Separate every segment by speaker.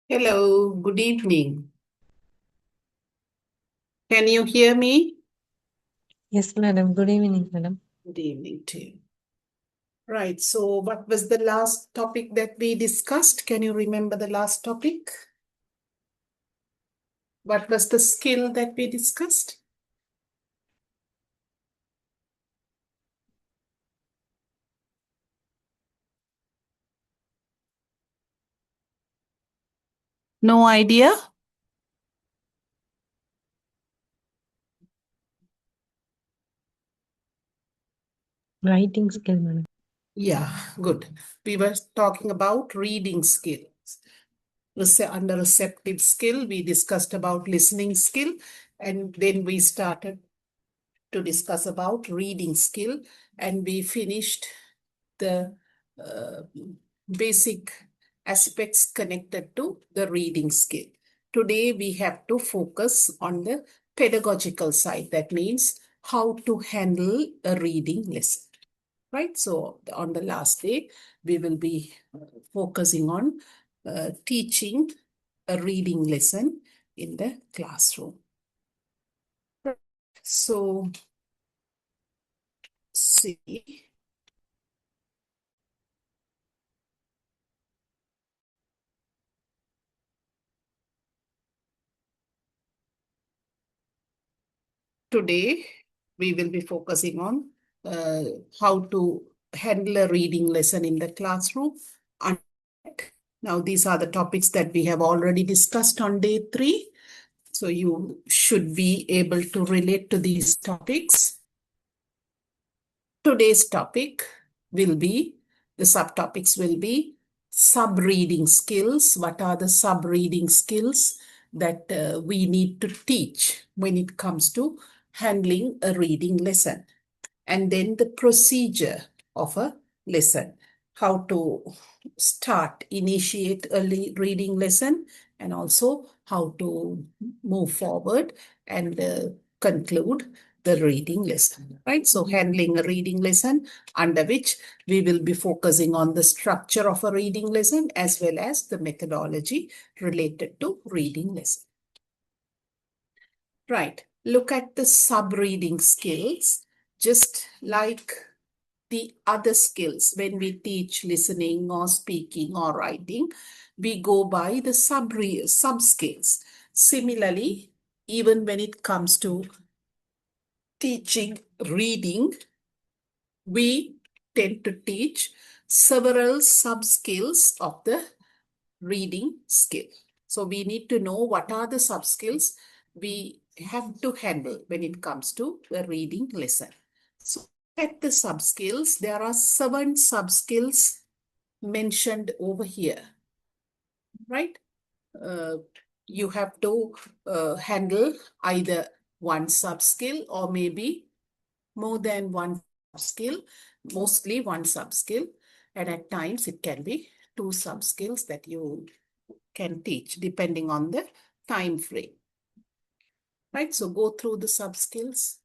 Speaker 1: Hello, good evening. Can you hear me?
Speaker 2: Yes, madam. Good evening, madam.
Speaker 1: Good evening to you. Right, so what was the last topic that we discussed? Can you remember the last topic? What was the skill that we discussed? No idea?
Speaker 2: Writing skill, madam.
Speaker 1: Yeah, good. We were talking about reading skills. Under receptive skill, we discussed about listening skill, and then we started to discuss about reading skill, and we finished the uh, basic aspects connected to the reading skill. Today, we have to focus on the pedagogical side. That means how to handle a reading lesson, right? So, on the last day, we will be focusing on teaching a reading lesson in the classroom. So, see. Today, we will be focusing on uh, how to handle a reading lesson in the classroom. And now, these are the topics that we have already discussed on day 3. So, you should be able to relate to these topics. Today's topic will be, the subtopics will be sub-reading skills. What are the sub-reading skills that we need to teach when it comes to handling a reading lesson? And then the procedure of a lesson, how to initiate a reading lesson, and also how to move forward and conclude the reading lesson, right? So handling a reading lesson, under which we will be focusing on the structure of a reading lesson as well as the methodology related to reading lesson. Right. Look at the sub-reading skills, just like the other skills. When we teach listening or speaking or writing, we go by the sub skills. Similarly, even when it comes to teaching reading, we tend to teach several sub skills of the reading skill. So we need to know what are the sub skills we have to handle when it comes to the reading lesson. So at the sub skills, there are 7 sub skills mentioned over here, right? Uh, you have to handle either one sub skill or maybe more than one skill, mostly one sub skill, and at times it can be 2 sub skills that you can teach depending on the time frame. Right? So go through the sub skills.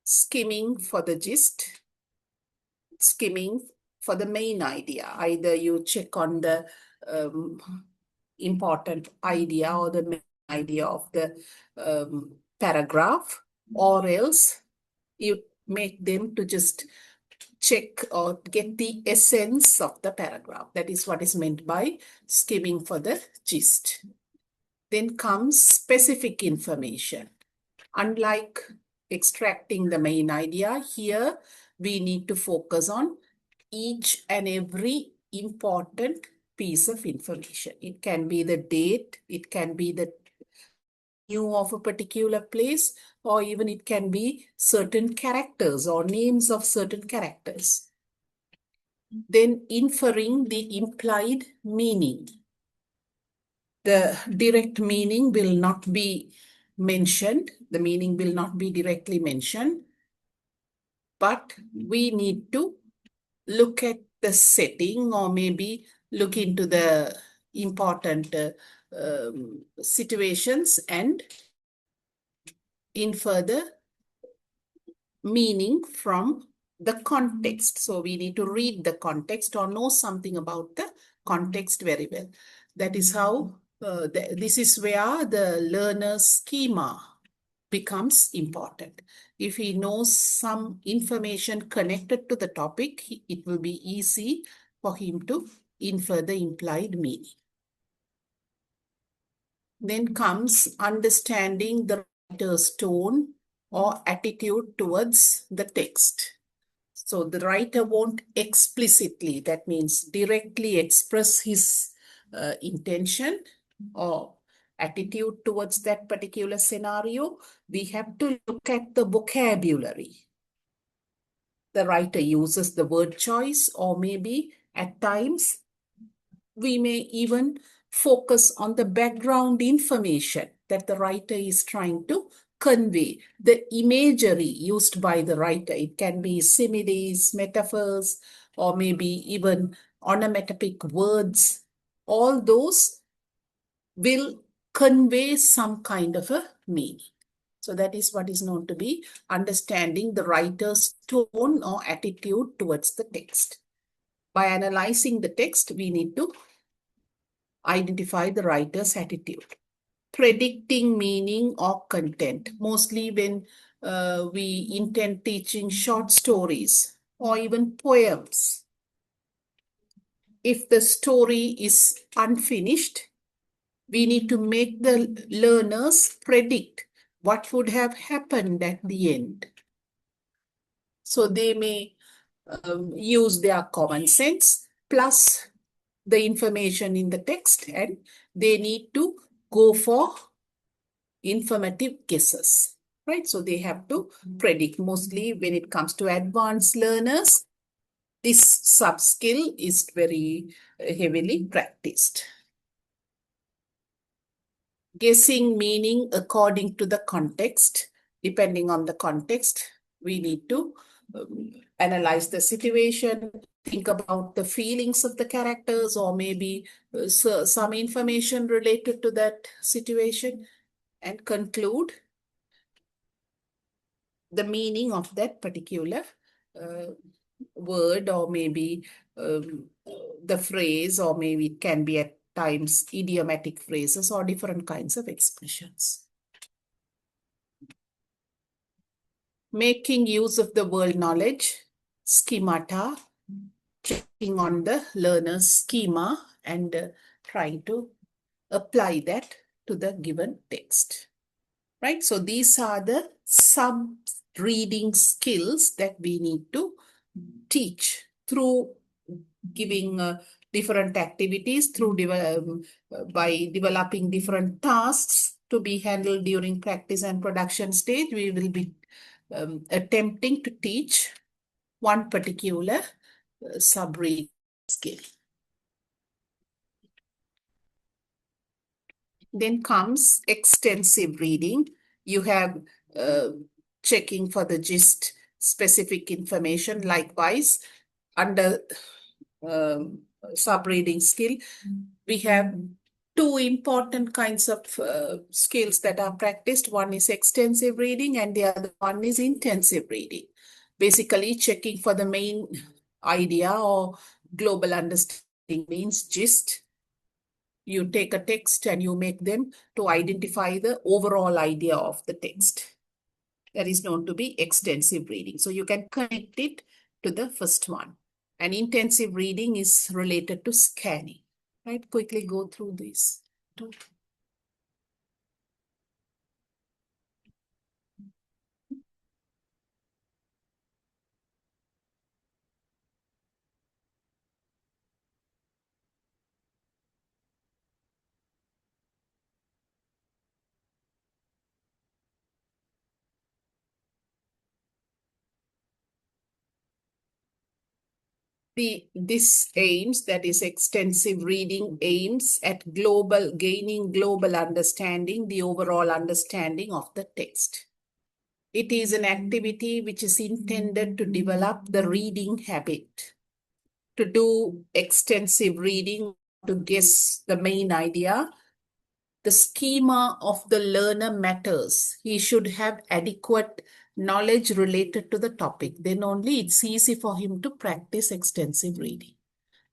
Speaker 1: Skimming for the gist, skimming for the main idea. Either you check on the important idea or the main idea of the paragraph, or else you make them to just check or get the essence of the paragraph. That is what is meant by skimming for the gist. Then comes specific information. Unlike extracting the main idea, here we need to focus on each and every important piece of information. It can be the date, it can be the name of a particular place, or even it can be certain characters or names of certain characters. Then inferring the implied meaning. The direct meaning will not be mentioned, the meaning will not be directly mentioned, but we need to look at the setting or maybe look into the important situations and infer the meaning from the context. So we need to read the context or know something about the context very well. That is how, this is where the learner's schema becomes important. If he knows some information connected to the topic, it will be easy for him to infer the implied meaning. Then comes understanding the writer's tone or attitude towards the text. So the writer won't explicitly, that means directly express his intention or attitude towards that particular scenario. We have to look at the vocabulary. The writer uses the word choice, or maybe at times we may even focus on the background information that the writer is trying to convey, the imagery used by the writer. It can be similes, metaphors, or maybe even onomatopoeic words. All those will convey some kind of a meaning. So that is what is known to be understanding the writer's tone or attitude towards the text. By analyzing the text, we need to identify the writer's attitude. Predicting meaning or content, mostly when we intend teaching short stories or even poems. If the story is unfinished, we need to make the learners predict what would have happened at the end. So they may use their common sense plus the information in the text, and they need to go for informative guesses, right? So they have to predict. Mostly when it comes to advanced learners, this sub-skill is very heavily practiced. Guessing meaning according to the context. Depending on the context, we need to analyze the situation, think about the feelings of the characters, or maybe some information related to that situation, and conclude the meaning of that particular word, or maybe the phrase, or maybe it can be at times idiomatic phrases or different kinds of expressions. Making use of the world knowledge, schemata, checking on the learner's schema and trying to apply that to the given text. Right? So these are the sub-reading skills that we need to teach through giving different activities, through by developing different tasks to be handled during practice and production stage. We will be attempting to teach one particular sub-reading skill. Then comes extensive reading. You have checking for the gist, specific information. Likewise, under sub-reading skill, we have two important kinds of skills that are practiced. One is extensive reading and the other one is intensive reading. Basically, checking for the main idea or global understanding means gist. You take a text and you make them to identify the overall idea of the text. That is known to be extensive reading. So you can connect it to the first one. And intensive reading is related to scanning. Right? Quickly go through this. This aims, that is extensive reading, aims at gaining global understanding, the overall understanding of the text. It is an activity which is intended to develop the reading habit. To do extensive reading, to guess the main idea, the schema of the learner matters. He should have adequate knowledge related to the topic. Then only it's easy for him to practice extensive reading.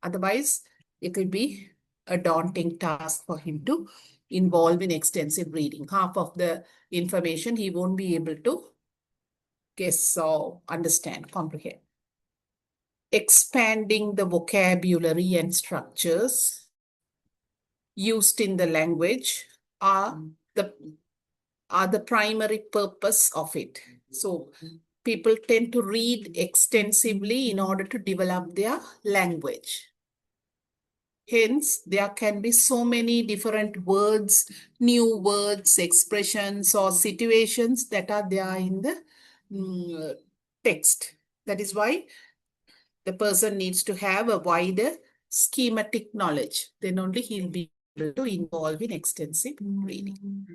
Speaker 1: Otherwise, it will be a daunting task for him to involve in extensive reading. Half of the information he won't be able to guess or understand, comprehend. Expanding the vocabulary and structures used in the language are the primary purpose of it. So people tend to read extensively in order to develop their language. Hence, there can be so many different words, new words, expressions, or situations that are there in the text. That is why the person needs to have a wider schematic knowledge. Then only he'll be able to involve in extensive reading.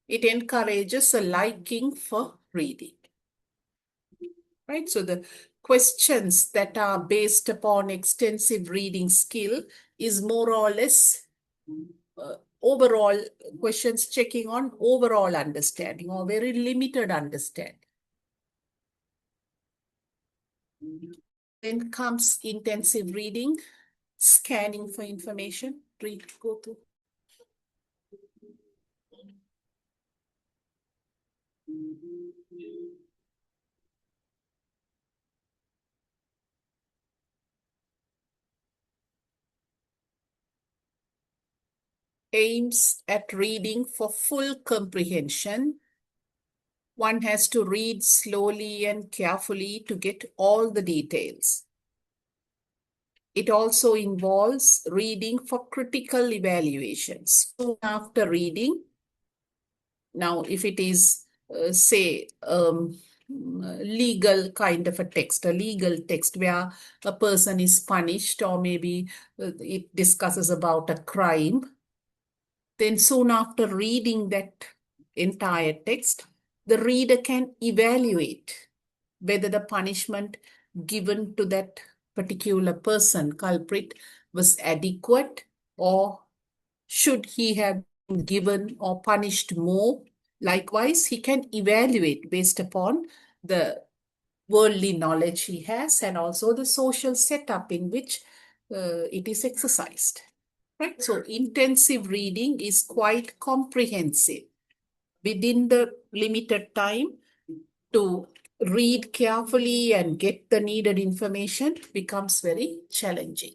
Speaker 1: It encourages a liking for reading. Right? So the questions that are based upon extensive reading skill is more or less overall questions checking on overall understanding or very limited understanding. Then comes intensive reading, scanning for information. Read, go through. Aims at reading for full comprehension. One has to read slowly and carefully to get all the details. It also involves reading for critical evaluations. So after reading, now if it is, say, legal kind of a text, a legal text where a person is punished or maybe it discusses about a crime, then soon after reading that entire text, the reader can evaluate whether the punishment given to that particular person, culprit, was adequate or should he have been given or punished more. Likewise, he can evaluate based upon the worldly knowledge he has and also the social setup in which it is exercised. Right? So intensive reading is quite comprehensive. Within the limited time to read carefully and get the needed information becomes very challenging.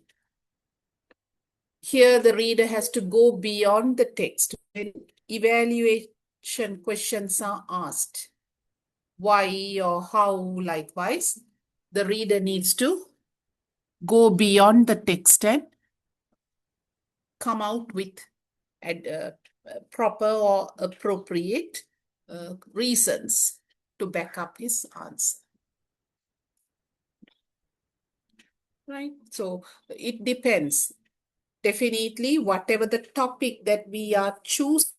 Speaker 1: Here the reader has to go beyond the text. When evaluation questions are asked, why or how, likewise, the reader needs to go beyond the text and come out with proper or appropriate reasons to back up his answer. Right? So it depends. Definitely, whatever the topic that we are choosing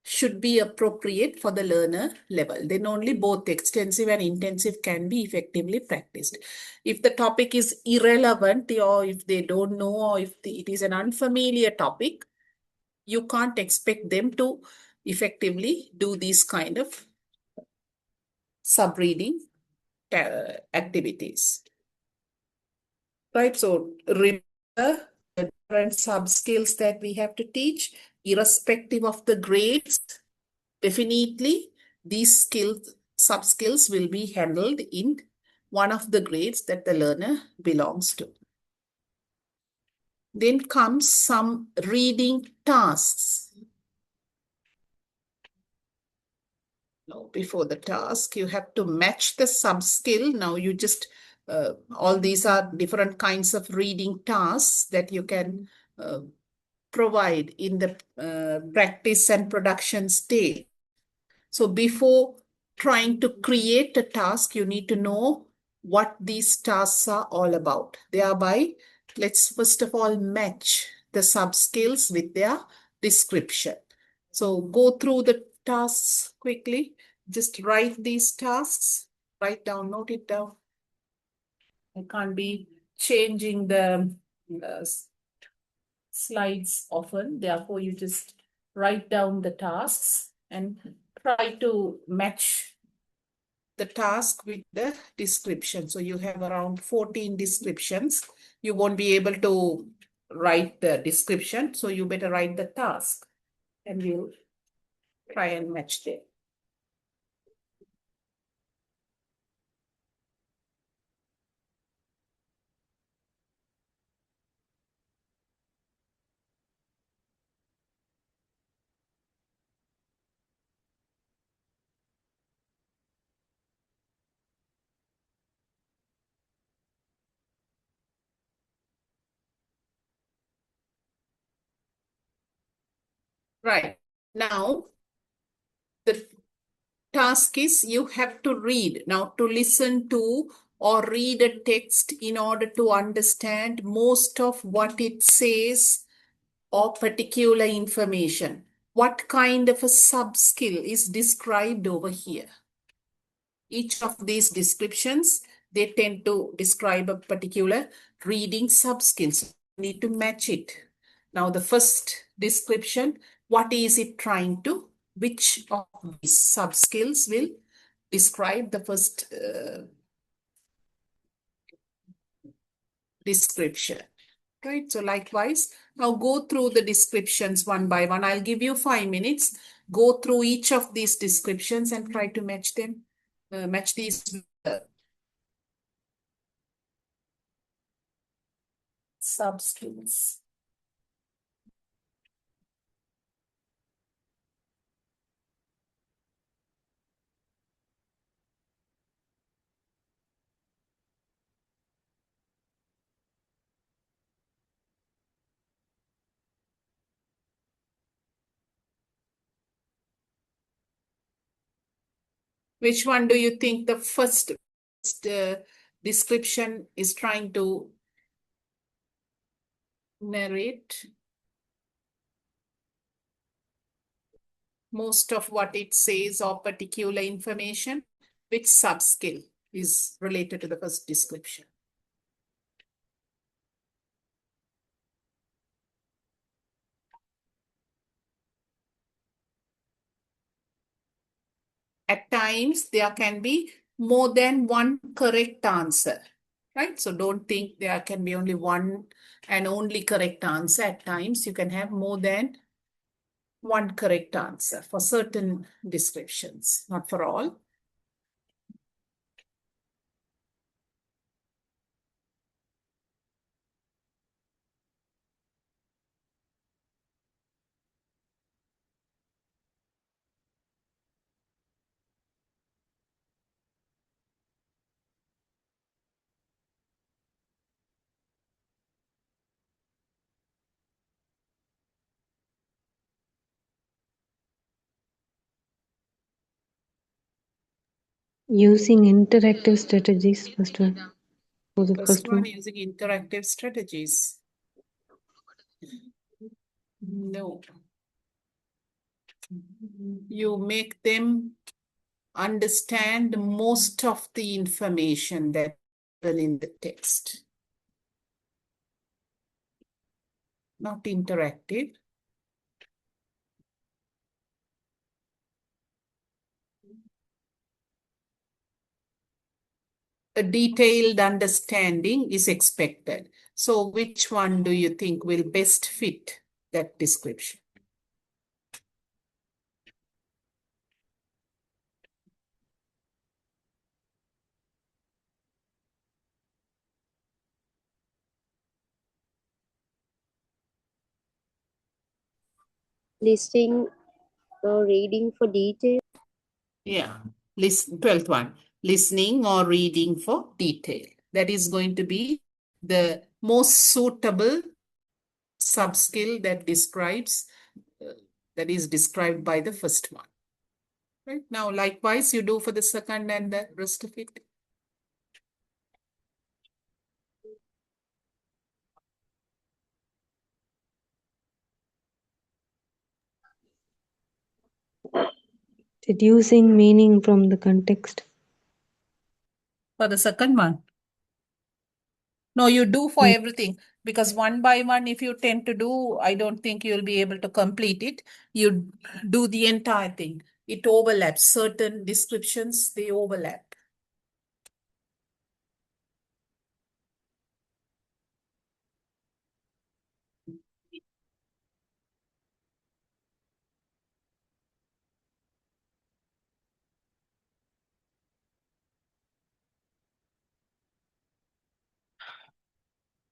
Speaker 1: should be appropriate for the learner level. Then only both extensive and intensive can be effectively practiced. If the topic is irrelevant or if they don't know or if it is an unfamiliar topic, you can't expect them to effectively do these kind of sub-reading activities. Right? So remember the different sub-skills that we have to teach, irrespective of the grades. Definitely, these skills, sub-skills will be handled in one of the grades that the learner belongs to. Then comes some reading tasks. Now, before the task, you have to match the sub-skill. Now you just, all these are different kinds of reading tasks that you can provide in the practice and production stage. So before trying to create a task, you need to know what these tasks are all about. Thereby, let's first of all match the sub-skills with their description. So go through the tasks quickly. Just write these tasks. Write down, note it down. I can't be changing the slides often. Therefore, you just write down the tasks and try to match the task with the description. So you have around 14 descriptions. You won't be able to write the description, so you better write the task and we'll try and match them. Right. Now, the task is you have to read. Now, to listen to or read a text in order to understand most of what it says or particular information. What kind of a sub-skill is described over here? Each of these descriptions, they tend to describe a particular reading sub-skills. You need to match it. Now, the first description, what is it trying to? Which of these sub-skills will describe the first description? Right, so likewise, now go through the descriptions one by one. I'll give you 5 minutes. Go through each of these descriptions and try to match them, match these sub-skills. Which one do you think the first description is trying to narrate? Most of what it says or particular information, which sub-skill is related to the first description? At times, there can be more than one correct answer, right? So don't think there can be only one and only correct answer. At times, you can have more than one correct answer for certain descriptions, not for all.
Speaker 2: Using interactive strategies, first one. For the
Speaker 1: First one, using interactive strategies. No. You make them understand most of the information that's in the text. Not interactive. A detailed understanding is expected. So which one do you think will best fit that description?
Speaker 3: Listening or reading for detail.
Speaker 1: Yeah, listen, 12th one, listening or reading for detail. That is going to be the most suitable sub-skill that describes, that is described by the first one. Right, now likewise you do for the second and the rest of it.
Speaker 2: deducing meaning from the context.
Speaker 1: For the second one. No, you do for everything, because one by one, if you tend to do, I don't think you'll be able to complete it. You do the entire thing. It overlaps. Certain descriptions, they overlap.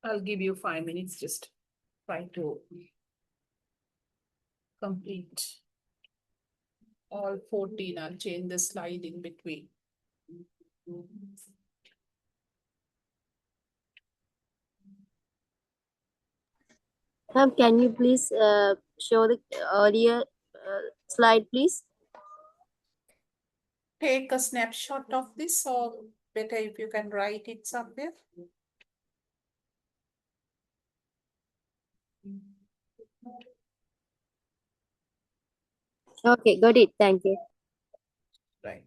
Speaker 1: I'll give you 5 minutes. Just try to complete all 14. I'll change the slide in between.
Speaker 3: Ma'am, can you please show the earlier slide, please?
Speaker 1: Take a snapshot of this, or better if you can write it somewhere.
Speaker 3: Okay, got it. Thank you.
Speaker 1: Right.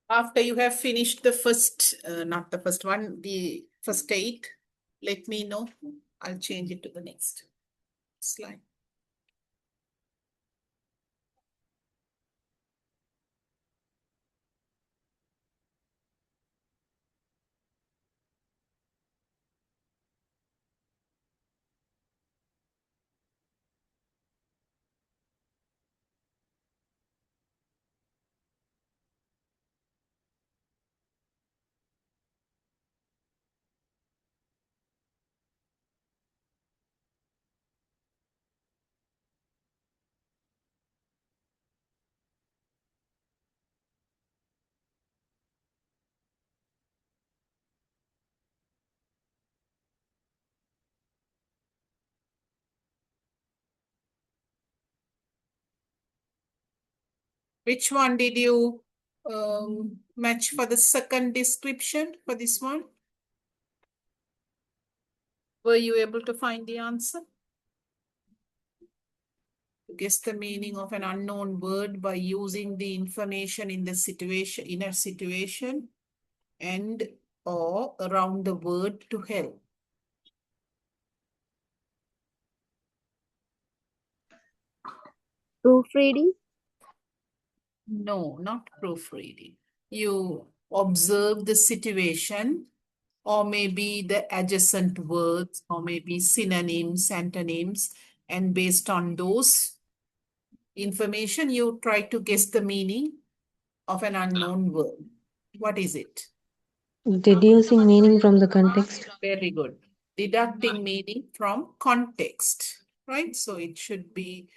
Speaker 1: After you have finished the first, not the first one, the first 8, let me know. I'll change it to the next slide. Which one did you match for the second description for this one? Were you able to find the answer? Guess the meaning of an unknown word by using the information in the situation, inner situation, and or around the word to help.
Speaker 3: Proofreading?
Speaker 1: No, not proofreading. You observe the situation, or maybe the adjacent words, or maybe synonyms, antonyms, and based on those information, you try to guess the meaning of an unknown word. What is it?
Speaker 2: Deducing meaning from the context.
Speaker 1: Very good. Deducting meaning from context, right? So it should be,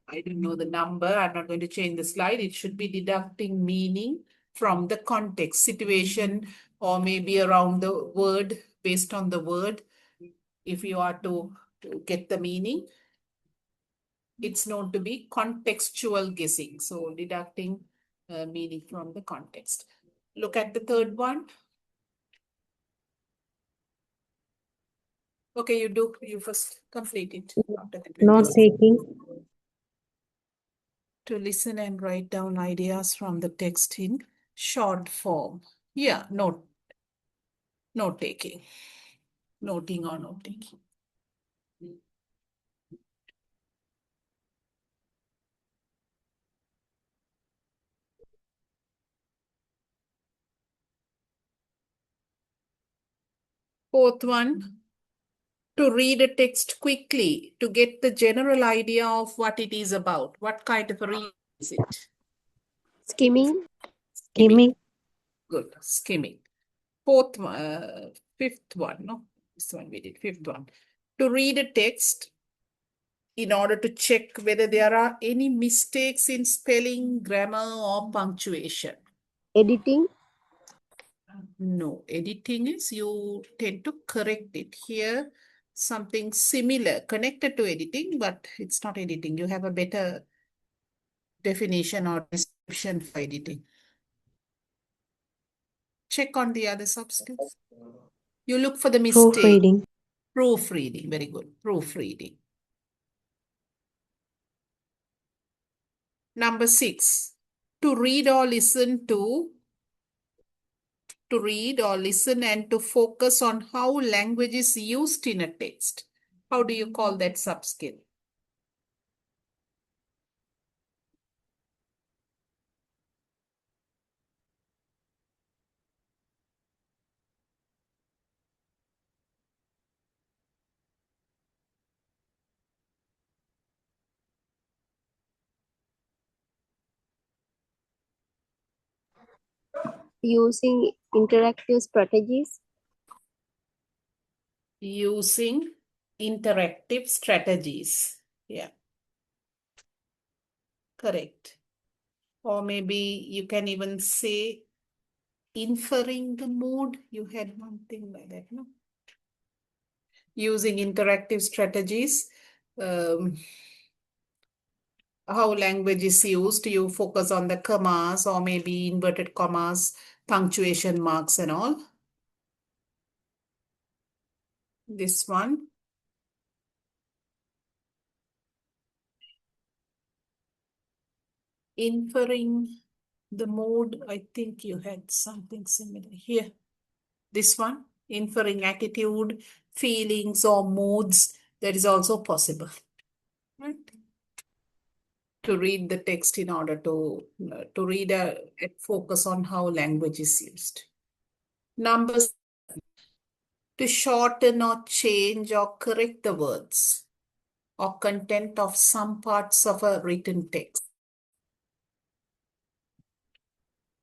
Speaker 1: I don't know the number, I'm not going to change the slide. It should be deducting meaning from the context, situation, or maybe around the word, based on the word. If you are to get the meaning, it's known to be contextual guessing. So deducting meaning from the context. Look at the third one. Okay, you first complete it. After that,
Speaker 2: Note taking.
Speaker 1: To listen and write down ideas from the text in short form. Yeah, note taking. Noting or note taking. Fourth one, to read a text quickly to get the general idea of what it is about. What kind of a read is it?
Speaker 3: Skimming?
Speaker 2: Skimming.
Speaker 1: Good, skimming. Fifth one, no? This one we did, fifth one. To read a text in order to check whether there are any mistakes in spelling, grammar, or punctuation.
Speaker 3: Editing?
Speaker 1: No, editing is you tend to correct it. Here, something similar connected to editing, but it's not editing. You have a better definition or description for editing. Check on the other subskills. You look for the mistake.
Speaker 2: Proofreading.
Speaker 1: Proofreading, very good. Proofreading. Number 6, to read or listen to read or listen and to focus on how language is used in a text. How do you call that subskill?
Speaker 3: Using interactive strategies.
Speaker 1: Using interactive strategies. Yeah, correct. Or maybe you can even say inferring the mood. You had one thing like that, no? Using interactive strategies. How language is used, you focus on the commas or maybe inverted commas, punctuation marks and all. This one. Inferring the mood, I think you had something similar here. This one, inferring attitude, feelings or moods, that is also possible. Right? To read the text in order to read and focus on how language is used. Numbers, to shorten or change or correct the words or content of some parts of a written text.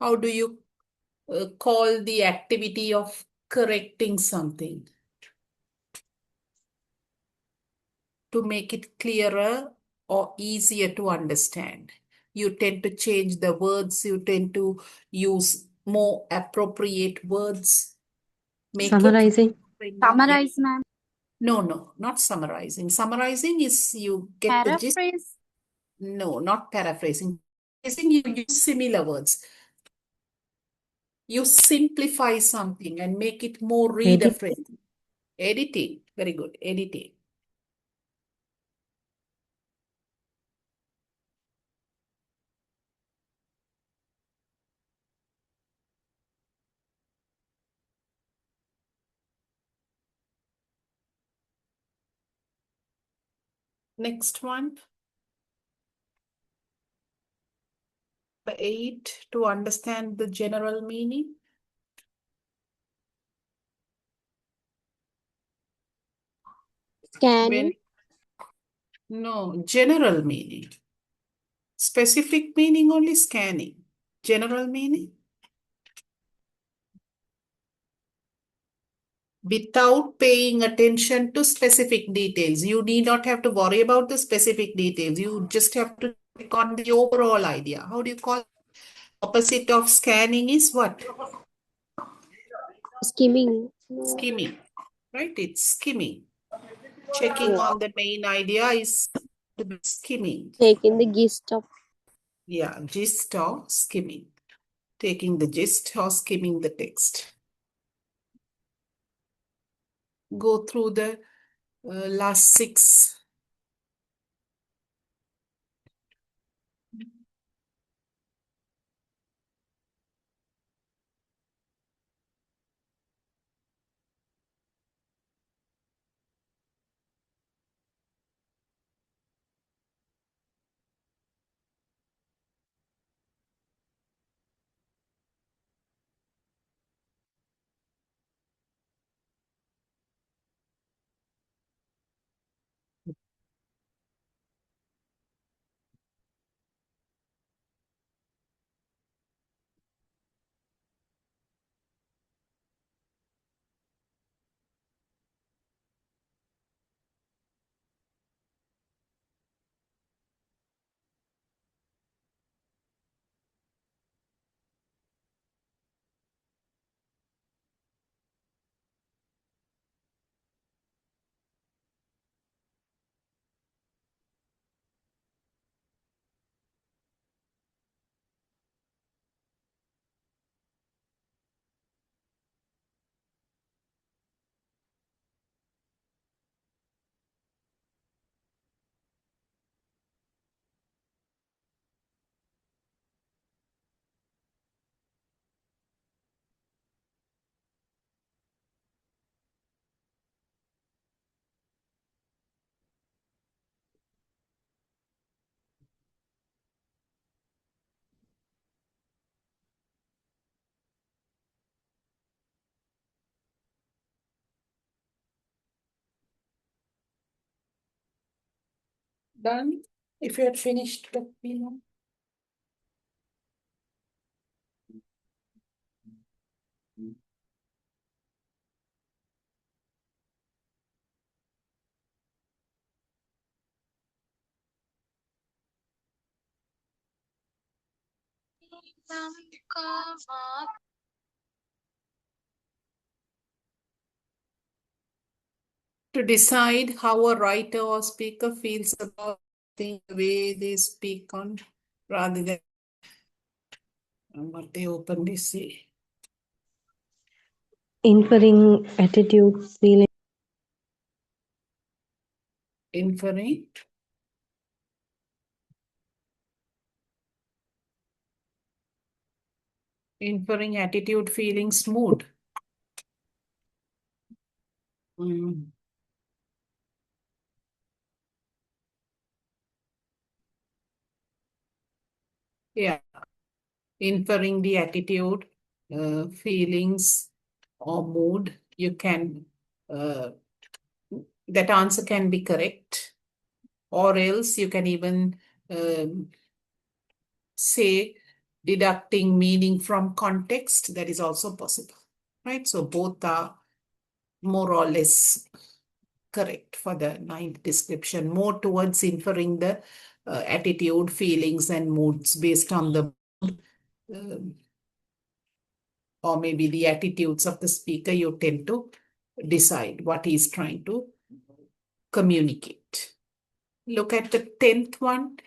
Speaker 1: How do you call the activity of correcting something? To make it clearer or easier to understand. You tend to change the words, you tend to use more appropriate words. Make
Speaker 2: Summarizing.
Speaker 1: it
Speaker 4: Summarize, ma'am.
Speaker 1: No, not summarizing. Summarizing is you get the gist.
Speaker 4: Paraphrase.
Speaker 1: No, not paraphrasing. Paraphrasing, you use similar words. You simplify something and make it more reader friendly. Editing, very good, editing. Next one. 8, to understand the general meaning.
Speaker 3: Scanning.
Speaker 1: No, general meaning. Specific meaning only scanning. General meaning. Without paying attention to specific details. You need not have to worry about the specific details. You just have to click on the overall idea. How do you call it? Opposite of scanning is what?
Speaker 3: Skimming.
Speaker 1: Skimming. Right? It's skimming. Checking on the main idea is to be skimming.
Speaker 3: Taking the gist of.
Speaker 1: Yeah, gist or skimming. Taking the gist or skimming the text. Go through the last 6. done? If you had finished, let me know. To decide how a writer or speaker feels about the way they speak on, rather than what they openly say.
Speaker 2: Inferring attitude, feeling,
Speaker 1: Inferring. Inferring attitude, feelings, mood. Mm. Yeah. Inferring the attitude, feelings, or mood, you can, that answer can be correct. Or else you can even say deducting meaning from context. That is also possible, right? So both are more or less correct for the ninth description, more towards inferring the attitude, feelings, and moods based on the or maybe the attitudes of the speaker. You tend to decide what he's trying to communicate. Look at the 10th one.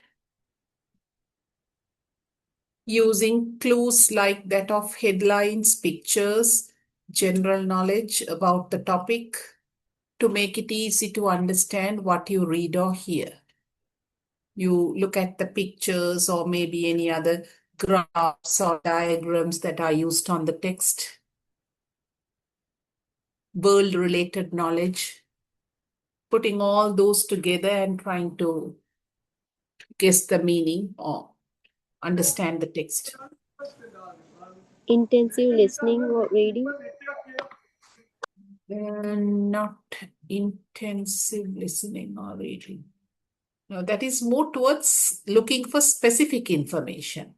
Speaker 1: Using clues like that of headlines, pictures, general knowledge about the topic to make it easy to understand what you read or hear. You look at the pictures or maybe any other graphs or diagrams that are used on the text. World-related knowledge. Putting all those together and trying to guess the meaning or understand the text.
Speaker 3: Intensive listening or reading.
Speaker 1: Not intensive listening or reading. No, that is more towards looking for specific information.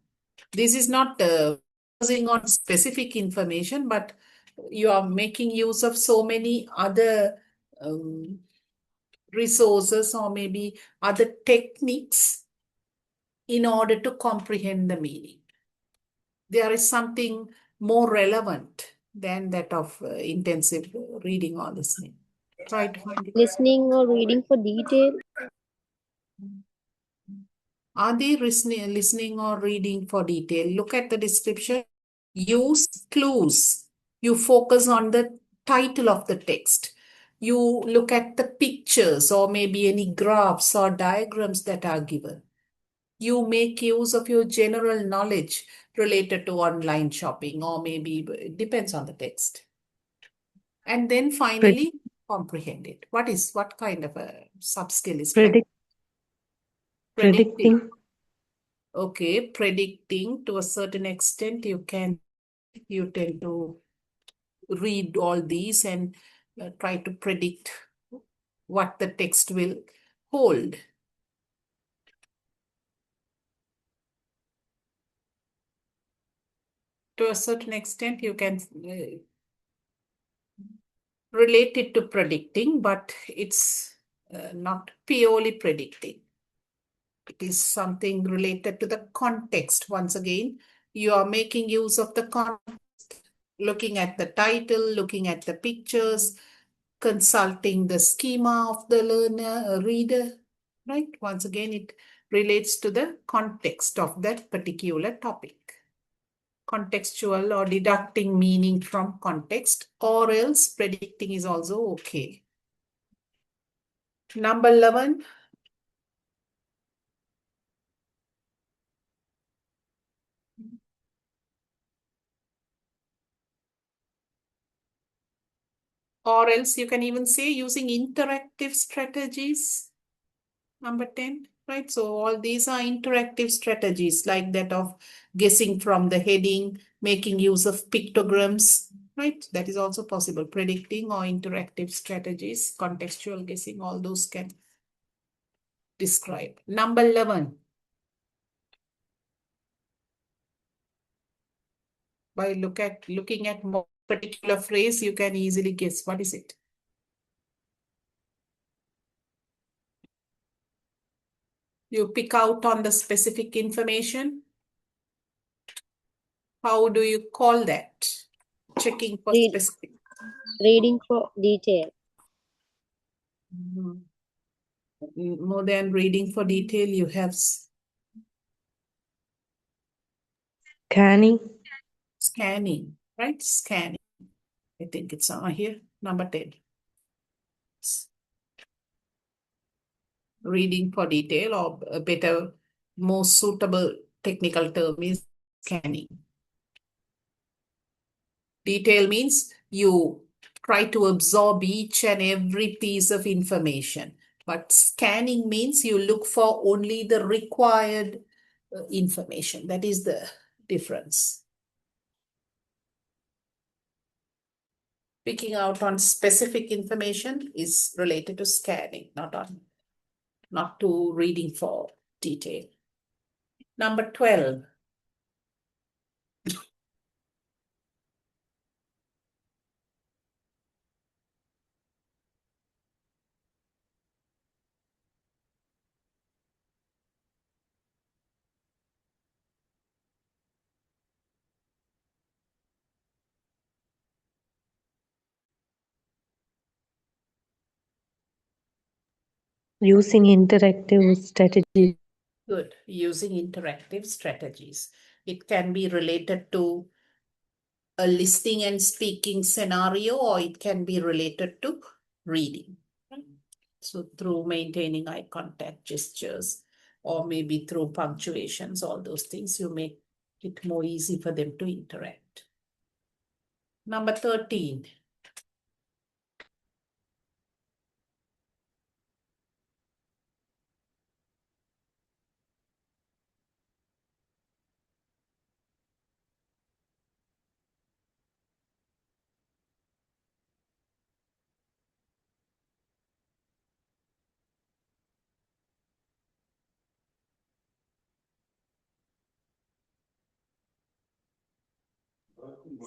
Speaker 1: This is not focusing on specific information, but you are making use of so many other resources or maybe other techniques in order to comprehend the meaning. There is something more relevant than that of intensive reading or listening. Try to find it.
Speaker 3: Listening or reading for detail.
Speaker 1: Are they listening or reading for detail? Look at the description. Use clues. You focus on the title of the text. You look at the pictures or maybe any graphs or diagrams that are given. You make use of your general knowledge related to online shopping, or maybe it depends on the text. And then finally, comprehend it. What kind of a sub-skill is
Speaker 2: predicting.
Speaker 1: Okay, predicting to a certain extent, you tend to read all these and try to predict what the text will hold. To a certain extent, you can relate it to predicting, but it's not purely predicting. It is something related to the context. Once again, you are making use of the context, looking at the title, looking at the pictures, consulting the schema of the learner, reader, right? Once again, it relates to the context of that particular topic. Contextual or deducting meaning from context, or else predicting is also okay. Number 11. Or else you can even say using interactive strategies. Number 10, right? So all these are interactive strategies like that of guessing from the heading, making use of pictograms, right? That is also possible. Predicting or interactive strategies, contextual guessing, all those can describe. Number 11. By looking at more particular phrase, you can easily guess what is it. You pick out on the specific information. How do you call that? Checking for
Speaker 3: Read,
Speaker 1: specific.
Speaker 3: reading for detail.
Speaker 1: More than reading for detail, you have
Speaker 2: Scanning.
Speaker 1: scanning, right? Scanning. I think it's here, number 10. Reading for detail, or a better, more suitable technical term is scanning. Detail means you try to absorb each and every piece of information. But scanning means you look for only the required information. That is the difference. Picking out on specific information is related to scanning, not to reading for detail. Number 12.
Speaker 2: Using interactive strategies.
Speaker 1: Good. Using interactive strategies. It can be related to a listening and speaking scenario, or it can be related to reading. So through maintaining eye contact, gestures, or maybe through punctuations, all those things, you make it more easy for them to interact. Number 13.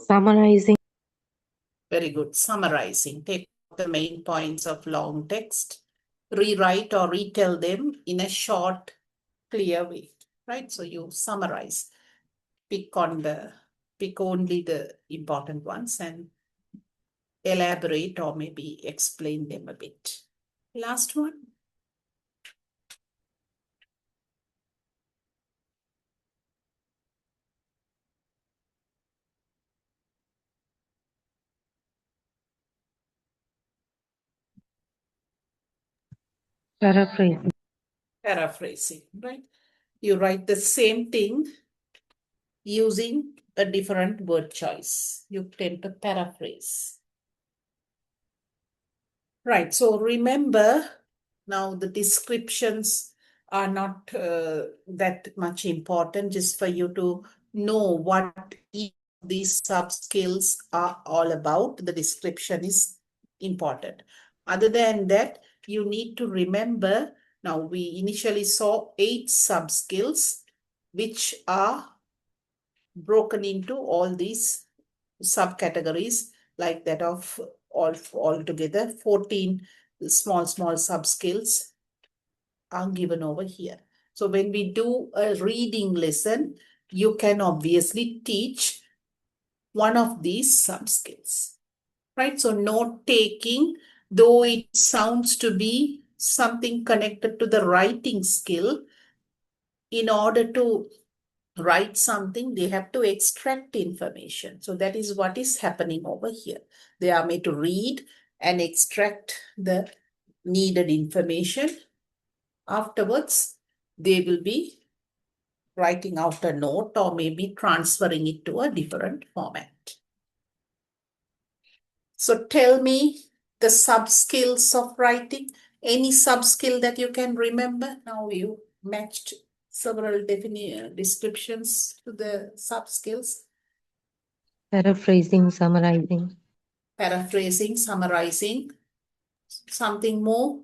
Speaker 2: Summarizing.
Speaker 1: Very good. Summarizing. Take the main points of long text, rewrite or retell them in a short, clear way, right? So you summarize, pick only the important ones and elaborate or maybe explain them a bit. Last one.
Speaker 2: Paraphrasing.
Speaker 1: Paraphrasing, right? You write the same thing using a different word choice. You tend to paraphrase. Right, so remember, now the descriptions are not that much important, just for you to know what each of these sub-skills are all about. The description is important. Other than that, you need to remember, now we initially saw 8 sub-skills, which are broken into all these subcategories, like that of altogether 14 small sub-skills are given over here. So when we do a reading lesson, you can obviously teach one of these sub-skills, right? So note taking, though it sounds to be something connected to the writing skill, in order to write something, they have to extract information. So that is what is happening over here. They are made to read and extract the needed information. Afterwards, they will be writing out a note or maybe transferring it to a different format. So tell me the sub-skills of writing. Any sub-skill that you can remember? Now you matched several descriptions to the sub-skills.
Speaker 2: Paraphrasing, summarizing.
Speaker 1: Paraphrasing, summarizing. Something more?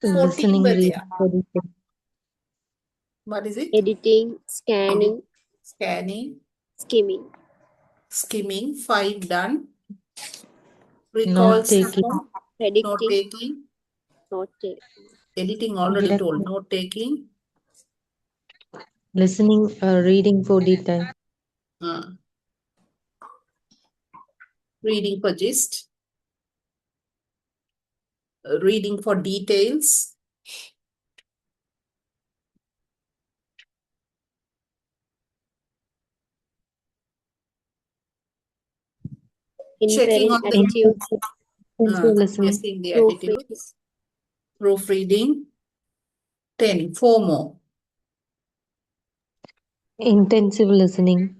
Speaker 1: 14
Speaker 2: Listening,
Speaker 1: but
Speaker 2: reading
Speaker 1: yeah.
Speaker 2: for detail.
Speaker 1: What is it?
Speaker 3: editing, scanning,
Speaker 1: Scanning,
Speaker 3: skimming,
Speaker 1: skimming, 5 done. Recall
Speaker 2: Note taking,
Speaker 1: system, note
Speaker 3: predicting,
Speaker 1: taking,
Speaker 3: note taking,
Speaker 1: editing already
Speaker 2: direct,
Speaker 1: told, note taking,
Speaker 2: listening, reading for detail.
Speaker 1: reading for gist, reading for details, checking
Speaker 3: inferring
Speaker 1: on the
Speaker 3: attitudes,
Speaker 2: Intensive listening,
Speaker 1: guessing the
Speaker 3: proofreading,
Speaker 1: attitudes, proofreading, 10, 4 more,
Speaker 2: intensive listening,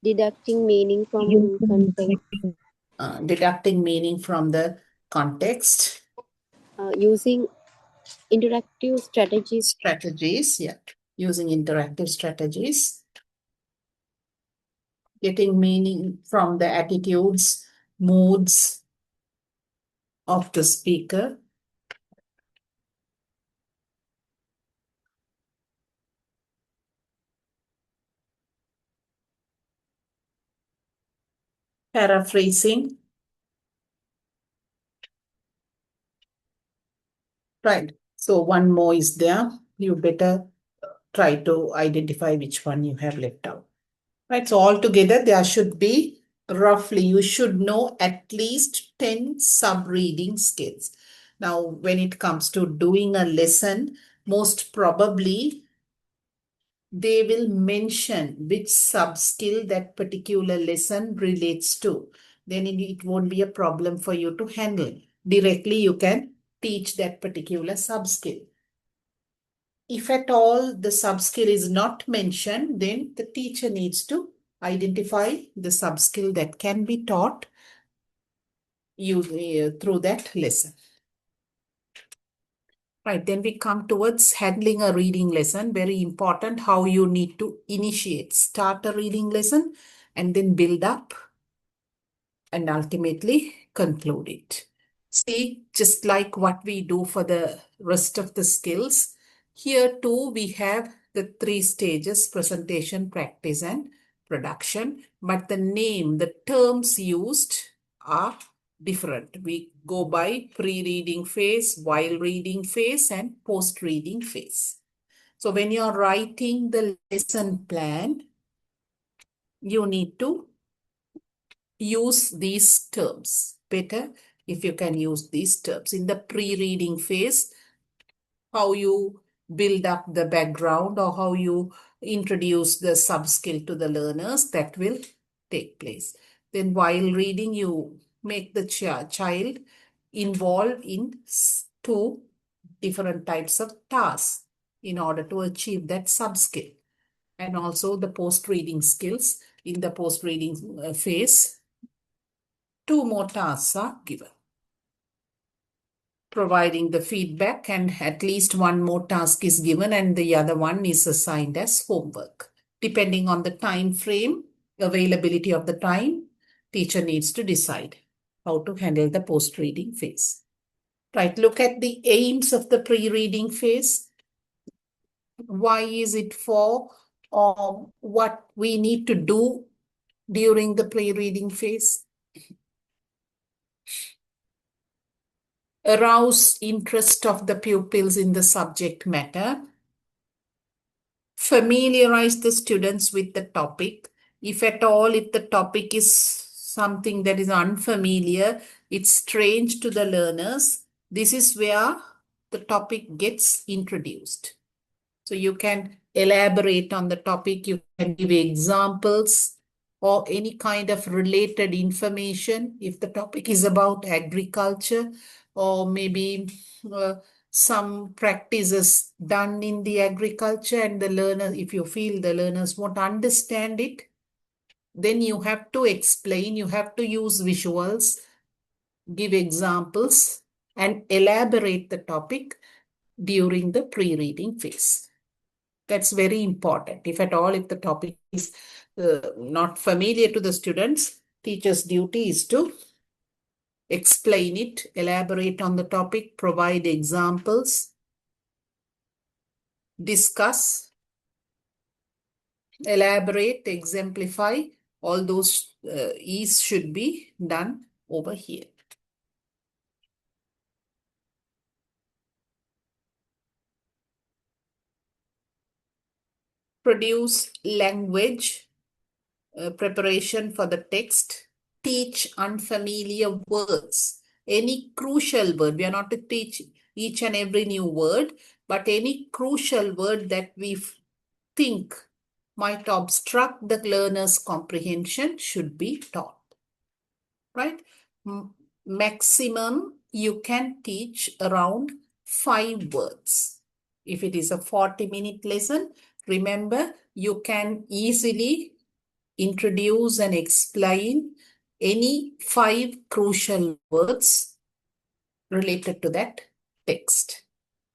Speaker 3: deducting meaning from
Speaker 2: using
Speaker 3: context,
Speaker 1: deducting meaning from the context,
Speaker 3: using interactive strategies,
Speaker 1: strategies, yeah, using interactive strategies, getting meaning from the attitudes, moods of the speaker, paraphrasing, right? So one more is there. You better try to identify which one you have left out. Right, so altogether there should be roughly, you should know at least 10 sub-reading skills. Now, when it comes to doing a lesson, most probably they will mention which sub-skill that particular lesson relates to. Then it won't be a problem for you to handle. Directly, you can teach that particular sub-skill. If at all the sub-skill is not mentioned, then the teacher needs to identify the sub-skill that can be taught through that lesson. Right, then we come towards handling a reading lesson. Very important how you need to initiate, start a reading lesson and then build up and ultimately conclude it. See, just like what we do for the rest of the skills, here too we have the 3 stages: presentation, practice, and production. But the name, the terms used are different. We go by pre-reading phase, while reading phase, and post-reading phase. So when you're writing the lesson plan, you need to use these terms. Better if you can use these terms. In the pre-reading phase, how you build up the background or how you introduce the sub-skill to the learners, that will take place. Then while reading, you make the child involved in 2 different types of tasks in order to achieve that sub-skill. And also the post-reading skills. In the post-reading phase, 2 more tasks are given. Providing the feedback, and at least 1 more task is given and the other one is assigned as homework. Depending on the time frame, availability of the time, teacher needs to decide how to handle the post-reading phase. Right, look at the aims of the pre-reading phase. Why is it for, what we need to do during the pre-reading phase? Arouse interest of the pupils in the subject matter, familiarize the students with the topic. If at all, if the topic is something that is unfamiliar, it's strange to the learners, this is where the topic gets introduced. So you can elaborate on the topic, you can give examples or any kind of related information. If the topic is about agriculture or maybe some practices done in the agriculture and the learner, if you feel the learners won't understand it, then you have to explain, you have to use visuals, give examples and elaborate the topic during the pre-reading phase. That's very important. If at all, if the topic is not familiar to the students, teacher's duty is to explain it, elaborate on the topic, provide examples, discuss, elaborate, exemplify, all those E's should be done over here. Produce language preparation for the text. Teach unfamiliar words. Any crucial word. We are not to teach each and every new word, but any crucial word that we think might obstruct the learner's comprehension should be taught. Right? Maximum you can teach around 5 words. If it is a 40-minute lesson, remember you can easily introduce and explain any 5 crucial words related to that text.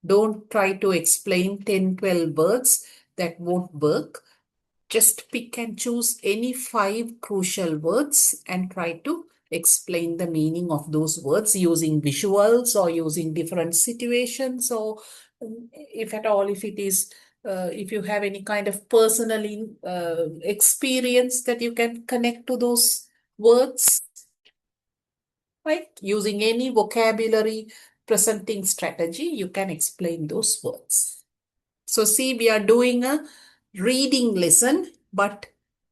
Speaker 1: Don't try to explain 10, 12 words. That won't work. Just pick and choose any 5 crucial words and try to explain the meaning of those words using visuals or using different situations, or if at all, if it is if you have any kind of personal experience that you can connect to those words, right? Using any vocabulary presenting strategy, you can explain those words. So see, we are doing a reading lesson, but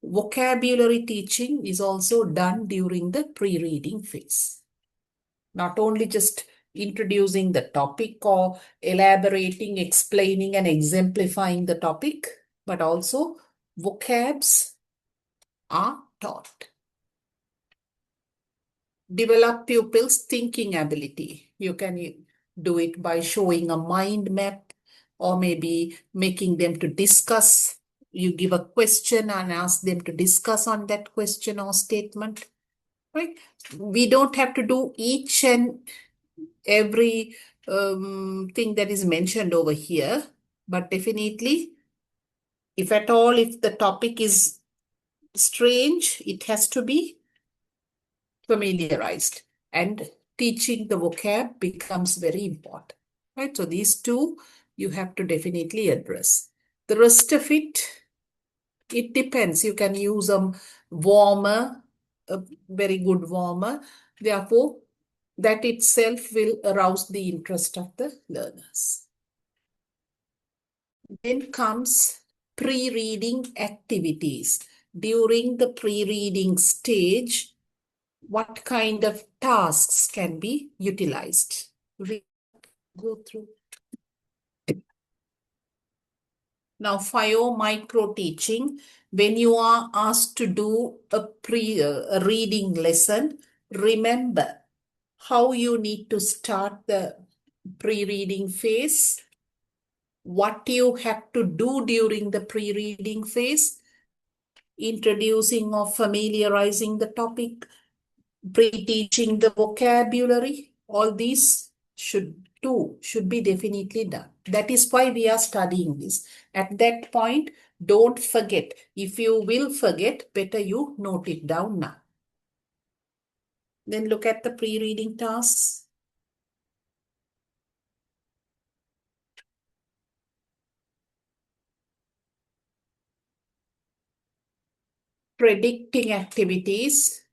Speaker 1: vocabulary teaching is also done during the pre-reading phase. Not only just introducing the topic or elaborating, explaining and exemplifying the topic, but also vocabs are taught. Develop pupils' thinking ability. You can do it by showing a mind map or maybe making them to discuss. You give a question and ask them to discuss on that question or statement. Right? We don't have to do each and every thing that is mentioned over here, but definitely, if at all, if the topic is strange, it has to be familiarized, and teaching the vocab becomes very important. Right? So these two you have to definitely address. The rest of it depends. You can use a warmer, a very good warmer. Therefore, that itself will arouse the interest of the learners. Then comes pre-reading activities. During the pre-reading stage, what kind of tasks can be utilized? Go through. Now, FIO micro teaching. When you are asked to do a reading lesson, remember how you need to start the pre-reading phase, what you have to do during the pre-reading phase, introducing or familiarizing the topic, pre-teaching the vocabulary. All these should be definitely done. That is why we are studying this. At that point, don't forget. If you will forget, better you note it down now. Then look at the pre-reading tasks. Predicting activities.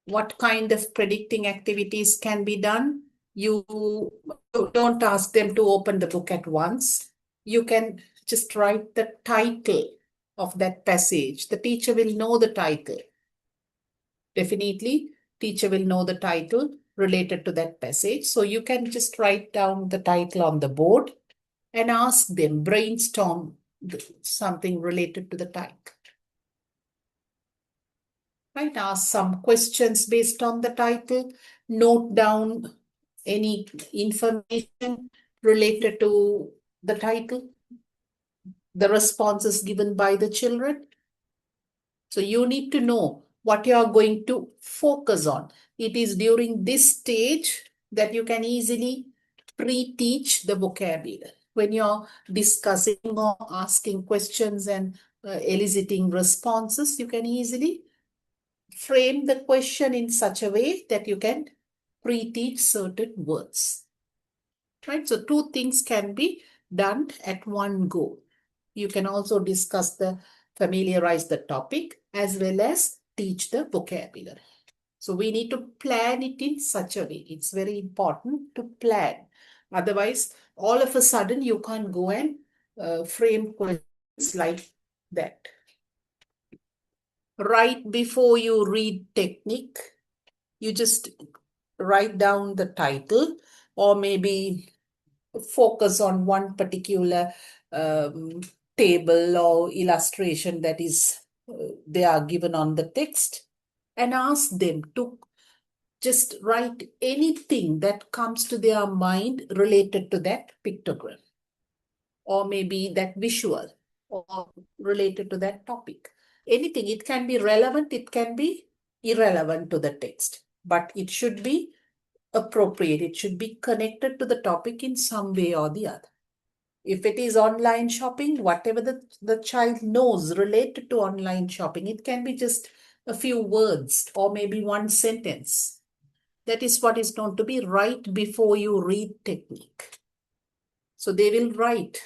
Speaker 1: What kind of predicting activities can be done? You don't ask them to open the book at once. You can just write the title of that passage. The teacher will know the title. Definitely, teacher will know the title related to that passage. So you can just write down the title on the board and ask them, brainstorm something related to the title. Right? Ask some questions based on the title. Note down any information related to the title, the responses given by the children. So you need to know what you are going to focus on. It is during this stage that you can easily pre-teach the vocabulary. When you're discussing or asking questions and eliciting responses, you can easily frame the question in such a way that you can pre-teach certain words. Right? So two things can be done at one go. You can also familiarize the topic as well as teach the vocabulary. So we need to plan it in such a way. It's very important to plan. Otherwise, all of a sudden, you can't go and frame questions like that. Right before you read technique, you just write down the title or maybe focus on one particular table or illustration that is they are given on the text, and ask them to just write anything that comes to their mind related to that pictogram or maybe that visual or related to that topic. Anything, it can be relevant, it can be irrelevant to the text, but it should be appropriate. It should be connected to the topic in some way or the other. If it is online shopping, whatever the child knows related to online shopping, it can be just a few words or maybe one sentence. That is what is known to be write before you read technique. So they will write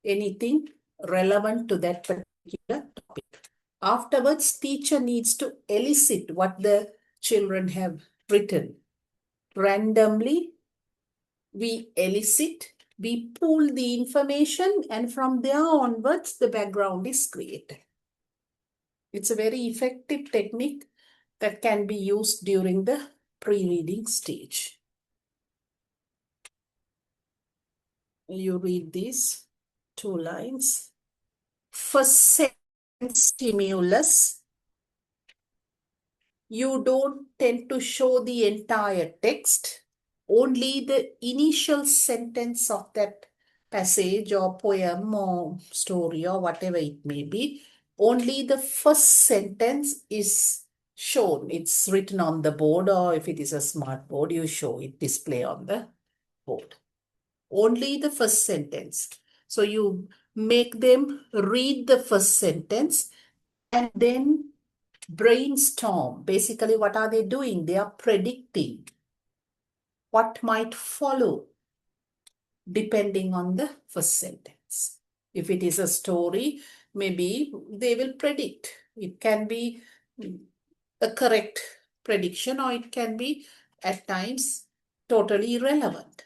Speaker 1: anything relevant to that particular topic. Afterwards, teacher needs to elicit what the children have written. Randomly, we elicit, we pull the information, and from there onwards, the background is created. It's a very effective technique that can be used during the pre-reading stage. You read these 2 lines. First sentence stimulus. You don't tend to show the entire text, only the initial sentence of that passage or poem or story or whatever it may be. Only the first sentence is shown. It's written on the board, or if it is a smart board, you show it, display on the board. Only the first sentence. So you make them read the first sentence and then brainstorm. Basically, what are they doing? They are predicting what might follow depending on the first sentence. If it is a story, maybe they will predict. It can be a correct prediction or it can be at times totally irrelevant.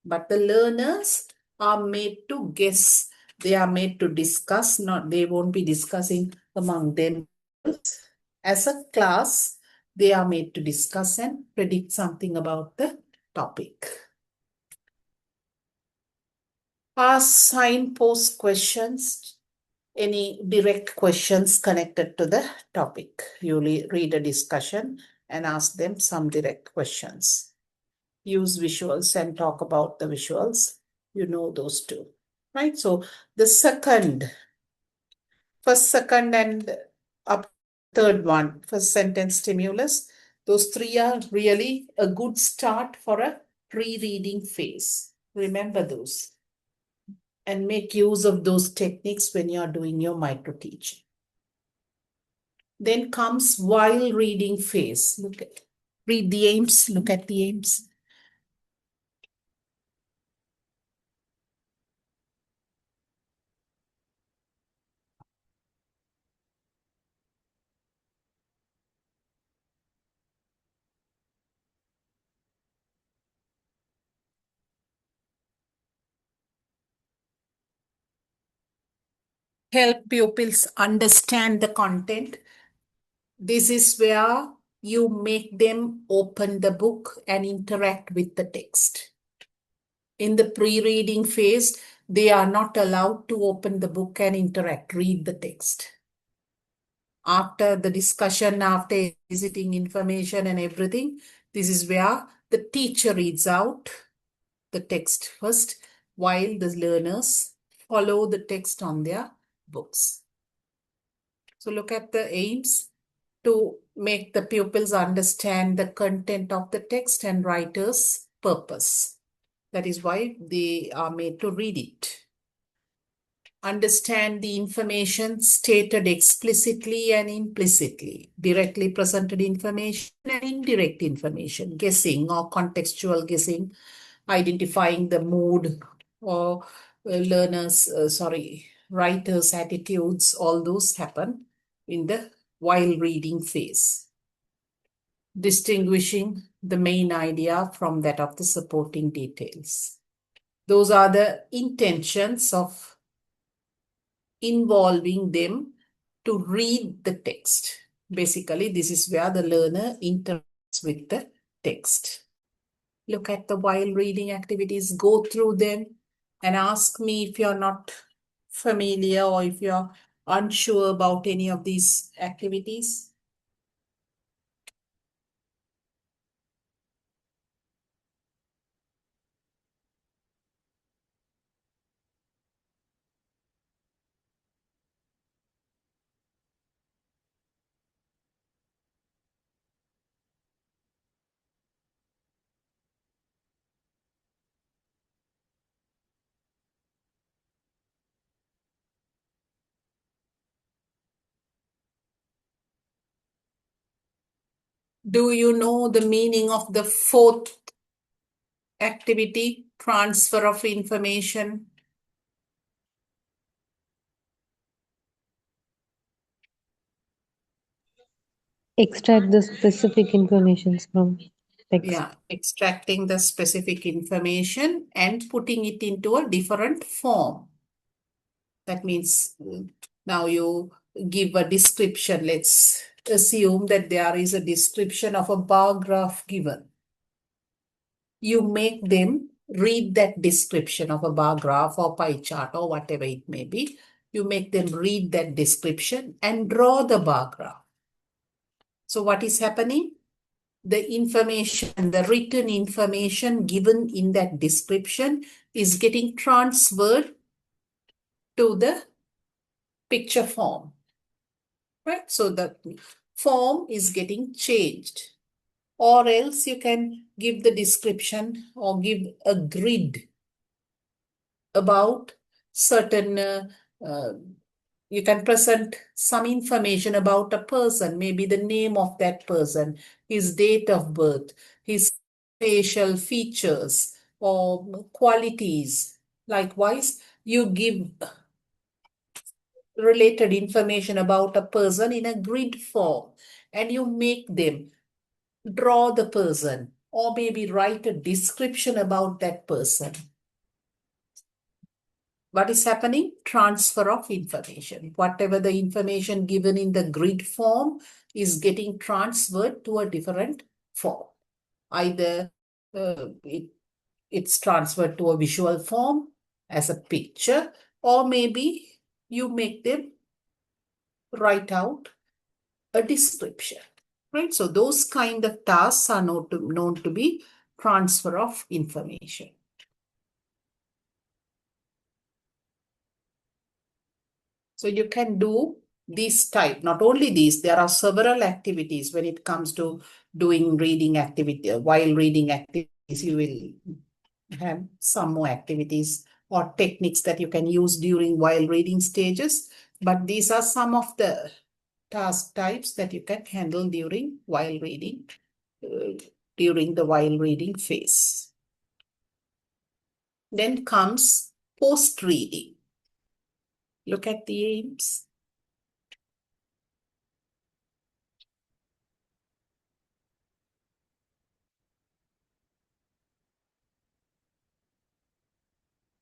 Speaker 1: But the learners are made to guess. They are made to discuss, they won't be discussing among themselves. As a class, they are made to discuss and predict something about the topic. Ask signpost questions, any direct questions connected to the topic. You read a discussion and ask them some direct questions. Use visuals and talk about the visuals. You know those two, right? So the first, second, and up third one, first sentence stimulus, those 3 are really a good start for a pre-reading phase. Remember those and make use of those techniques when you are doing your micro teaching. Then comes while reading phase. Read the aims, look at the aims. Help pupils understand the content. This is where you make them open the book and interact with the text. In the pre-reading phase, they are not allowed to open the book and interact, read the text. After the discussion, after visiting information and everything, this is where the teacher reads out the text first, while the learners follow the text on their books. So look at the aims: to make the pupils understand the content of the text and writer's purpose. That is why they are made to read it. Understand the information stated explicitly and implicitly, directly presented information and indirect information, guessing or contextual guessing, identifying the mood or writers' attitudes, all those happen in the while reading phase. Distinguishing the main idea from that of the supporting details. Those are the intentions of involving them to read the text. Basically, this is where the learner interacts with the text. Look at the while reading activities, go through them, and ask me if you're not familiar or if you're unsure about any of these activities. Do you know the meaning of the fourth activity, transfer of information?
Speaker 2: Extract the specific informations from text.
Speaker 1: Yeah, extracting the specific information and putting it into a different form. That means now you give a description. Let's assume that there is a description of a bar graph given. You make them read that description of a bar graph or pie chart or whatever it may be. You make them read that description and draw the bar graph. So what is happening? The information, the written information given in that description is getting transferred to the picture form, right? So the form is getting changed. Or else you can give the description or give a grid about certain, you can present some information about a person, maybe the name of that person, his date of birth, his facial features or qualities. Likewise, you give related information about a person in a grid form and you make them draw the person or maybe write a description about that person. What is happening? Transfer of information. Whatever the information given in the grid form is getting transferred to a different form. Either it's transferred to a visual form as a picture, or maybe you make them write out a description, right? So those kind of tasks are known to be transfer of information. So you can do this type, not only these, there are several activities when it comes to doing reading activity. While reading activities, you will have some more activities or techniques that you can use during while reading stages. But these are some of the task types that you can handle during while reading, during the while reading phase. Then comes post-reading. Look at the aims.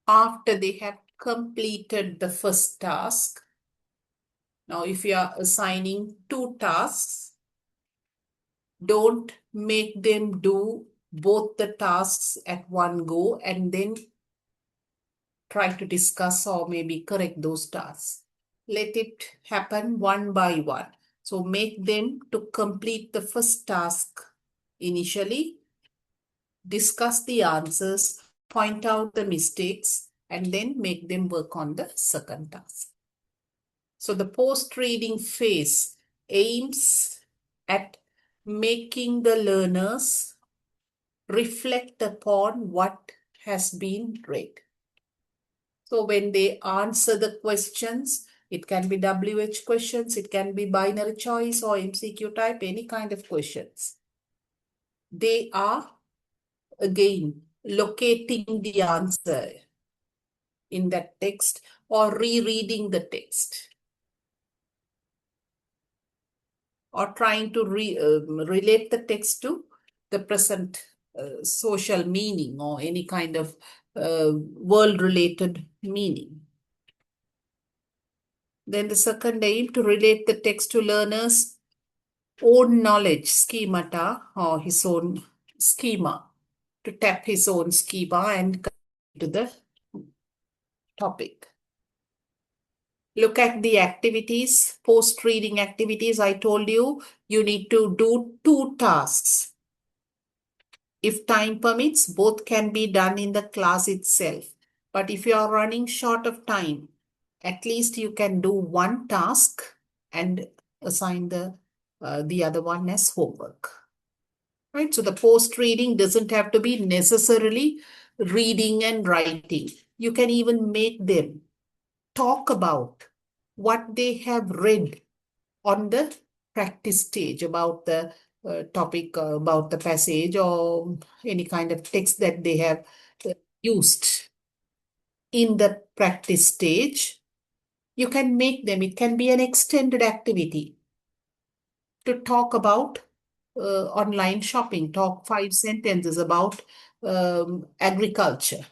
Speaker 1: After they have completed the first task, now if you are assigning 2 tasks, don't make them do both the tasks at one go and then try to discuss or maybe correct those tasks. Let it happen one by one. So make them to complete the first task initially, discuss the answers, point out the mistakes, and then make them work on the second task. So the post-reading phase aims at making the learners reflect upon what has been read. So when they answer the questions, it can be WH questions, it can be binary choice or MCQ type, any kind of questions. They are, again, locating the answer in that text or rereading the text or trying to relate the text to the present social meaning or any kind of world-related meaning. Then the second aim, to relate the text to learners' own knowledge, schemata, or his own schema, to tap his own schema and come to the topic. Look at the activities, post-reading activities. I told you, you need to do 2 tasks. If time permits, both can be done in the class itself. But if you are running short of time, at least you can do 1 task and assign the other one as homework. Right? So the post-reading doesn't have to be necessarily reading and writing. You can even make them talk about what they have read on the practice stage about the topic, about the passage or any kind of text that they have used in the practice stage. You can make them, it can be an extended activity to talk about online shopping, talk 5 sentences about agriculture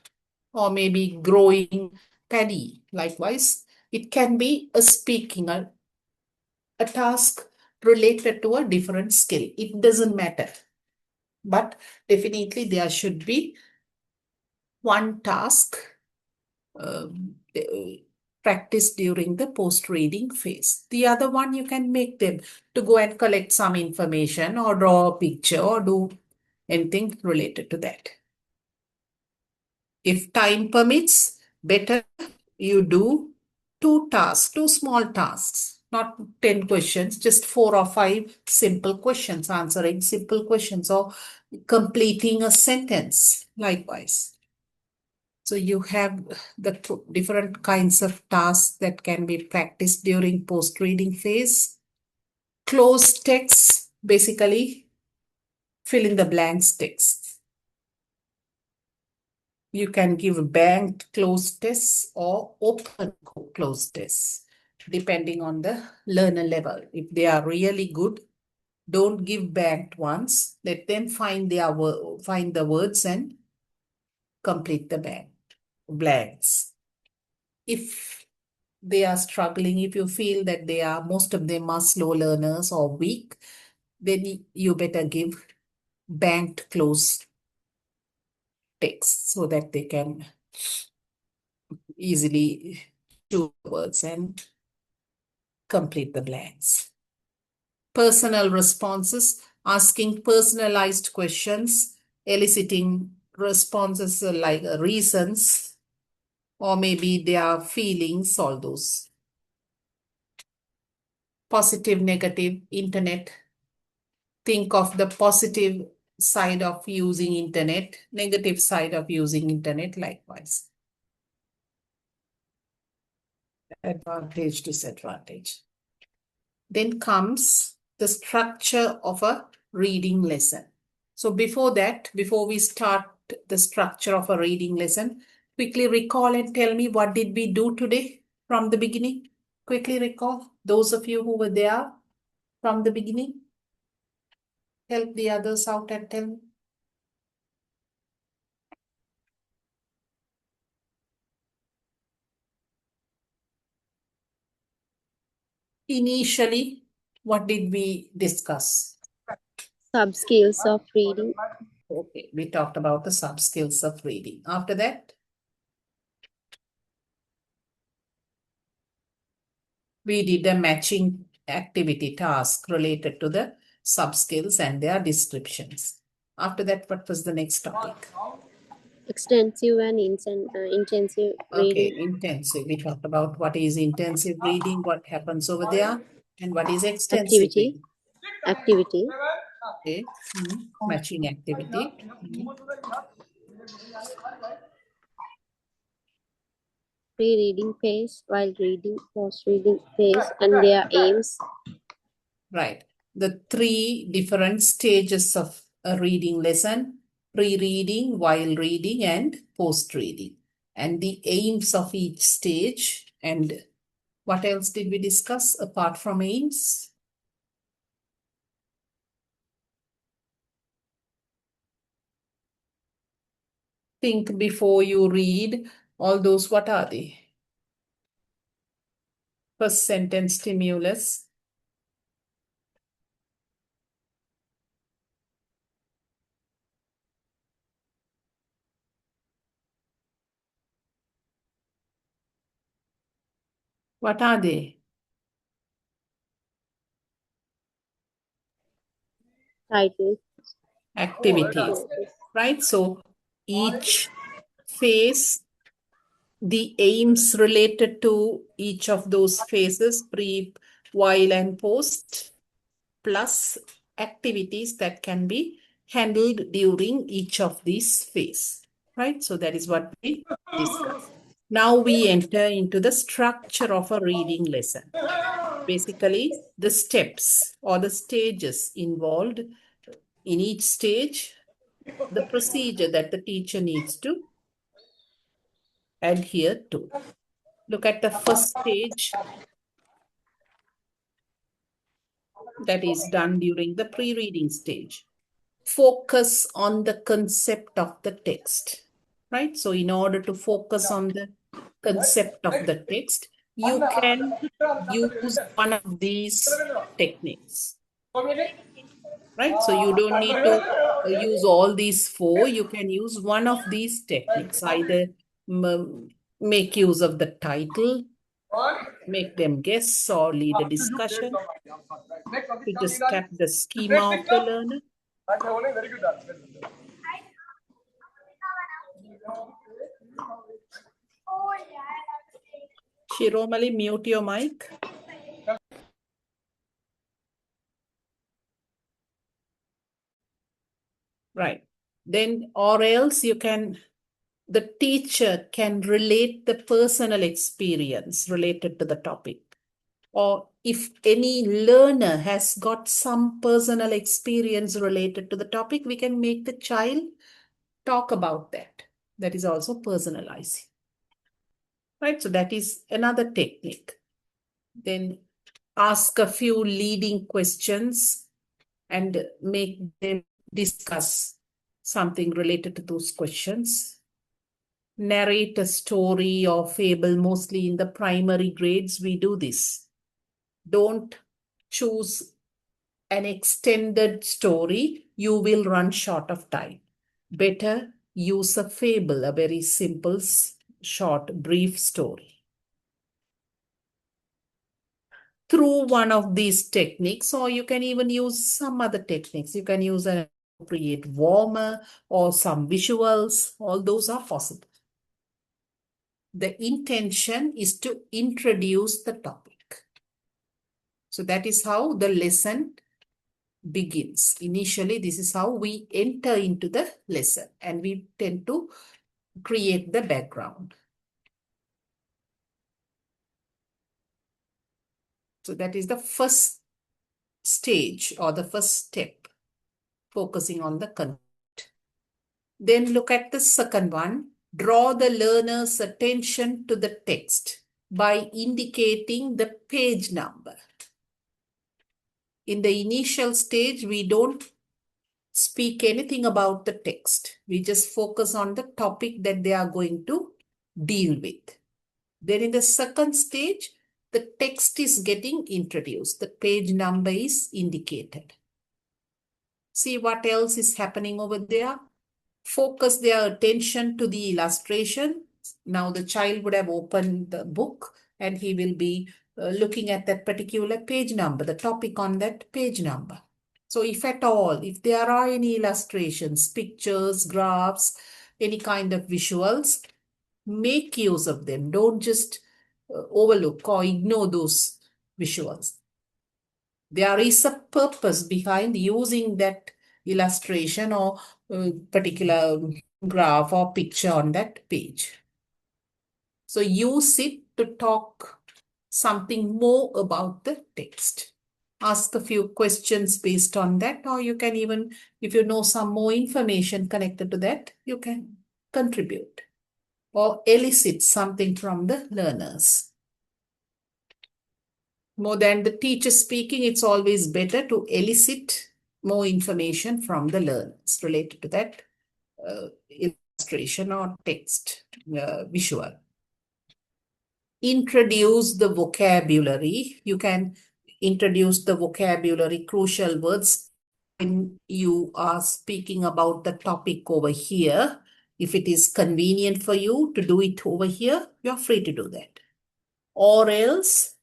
Speaker 1: or maybe growing paddy. Likewise, it can be a speaking, a task related to a different skill. It doesn't matter. But definitely there should be 1 task practiced during the post-reading phase. The other one, you can make them to go and collect some information or draw a picture or do anything related to that. If time permits, better you do 2 tasks, 2 small tasks, not 10 questions, just 4 or 5 simple questions, answering simple questions or completing a sentence, likewise. So you have the different kinds of tasks that can be practiced during post-reading phase. Closed text, basically fill in the blanks text. You can give banked closed tests or open closed tests, depending on the learner level. If they are really good, don't give banked ones. Let them find the words and complete the blanks. If they are struggling, if you feel that most of them are slow learners or weak, then you better give banked closed text so that they can easily choose words and complete the blanks. Personal responses, asking personalized questions, eliciting responses like reasons, or maybe their feelings, all those. Positive, negative, internet. Think of the positive side of using internet, negative side of using internet, likewise. Advantage, disadvantage. Then comes the structure of a reading lesson. So before that, before we start the structure of a reading lesson, quickly recall and tell me, what did we do today from the beginning? Quickly recall, those of you who were there from the beginning. Help the others out and tell me. Initially, what did we discuss?
Speaker 3: Sub-skills of reading.
Speaker 1: Okay, we talked about the sub-skills of reading. After that, we did a matching activity task related to the sub-skills and their descriptions. After that, what was the next topic?
Speaker 3: Extensive and intensive
Speaker 1: Okay,
Speaker 3: reading.
Speaker 1: intensive. We talked about what is intensive reading, what happens over there, and what is extensive reading.
Speaker 3: Activity.
Speaker 1: Okay, matching activity.
Speaker 3: Pre-reading phase, while reading, post-reading phase, and their aims.
Speaker 1: Right. The 3 different stages of a reading lesson: pre-reading, while reading, and post-reading. and the aims of each stage. And what else did we discuss apart from aims? Think before you read. All those, what are they? First sentence stimulus. What are they?
Speaker 3: Title.
Speaker 1: Activities, right? So each phase, the aims related to each of those phases, pre, while, and post, plus activities that can be handled during each of these phases, right? So that is what we discussed. Now we enter into the structure of a reading lesson. Basically, the steps or the stages involved in each stage, the procedure that the teacher needs to adhere to. Look at the first stage that is done during the pre-reading stage. Focus on the concept of the text, right? So in order to focus on the concept of the text, you can use one of these techniques, right? So you don't need to use all these four. You can use one of these techniques, either make use of the title, make them guess, or lead a discussion, to just tap the schema of the learner. Shiromali, mute your mic. Right. Then, or else you can, the teacher can relate the personal experience related to the topic. Or if any learner has got some personal experience related to the topic, we can make the child talk about that. That is also personalizing. Right? So that is another technique. Then ask a few leading questions and make them discuss something related to those questions. Narrate a story or fable. Mostly in the primary grades, we do this. Don't choose an extended story. You will run short of time. Better use a fable, a very simple, short, brief story. Through one of these techniques, or you can even use some other techniques. You can use an appropriate warmer or some visuals. All those are possible. The intention is to introduce the topic. So that is how the lesson begins. Initially, this is how we enter into the lesson, and we tend to create the background. So that is the first stage or the first step, focusing on the content. Then look at the second one. Draw the learner's attention to the text by indicating the page number. In the initial stage, we don't speak anything about the text. We just focus on the topic that they are going to deal with. Then in the second stage, the text is getting introduced. The page number is indicated. See what else is happening over there. Focus their attention to the illustration. Now the child would have opened the book and he will be looking at that particular page number, the topic on that page number. So if at all, if there are any illustrations, pictures, graphs, any kind of visuals, make use of them. Don't just overlook or ignore those visuals. There is a purpose behind using that illustration or particular graph or picture on that page. So use it to talk something more about the text. Ask a few questions based on that, or you can even, if you know some more information connected to that, you can contribute. or elicit something from the learners. More than the teacher speaking, it's always better to elicit more information from the learners related to that illustration or text, visual. Introduce the vocabulary. You can introduce the vocabulary, crucial words, when you are speaking about the topic over here. If it is convenient for you to do it over here, you're free to do that. Or else,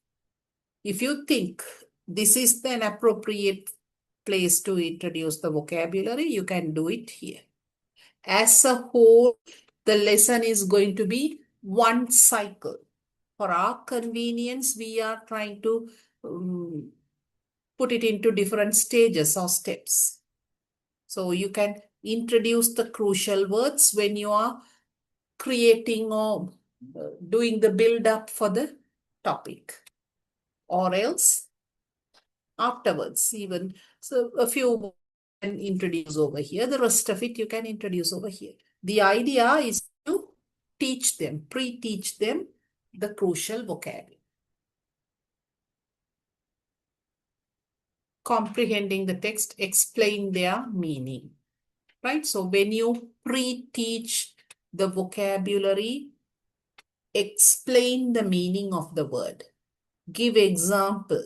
Speaker 1: if you think this is an appropriate place to introduce the vocabulary, you can do it here. As a whole, the lesson is going to be one cycle. For our convenience, we are trying to put it into different stages or steps. So you can introduce the crucial words when you are creating or doing the build-up for the topic. Or else, afterwards, even. So a few you can introduce over here. The rest of it you can introduce over here. The idea is to teach them, pre-teach them the crucial vocabulary. Comprehending the text, explain their meaning, right? So when you pre-teach the vocabulary, explain the meaning of the word. Give example,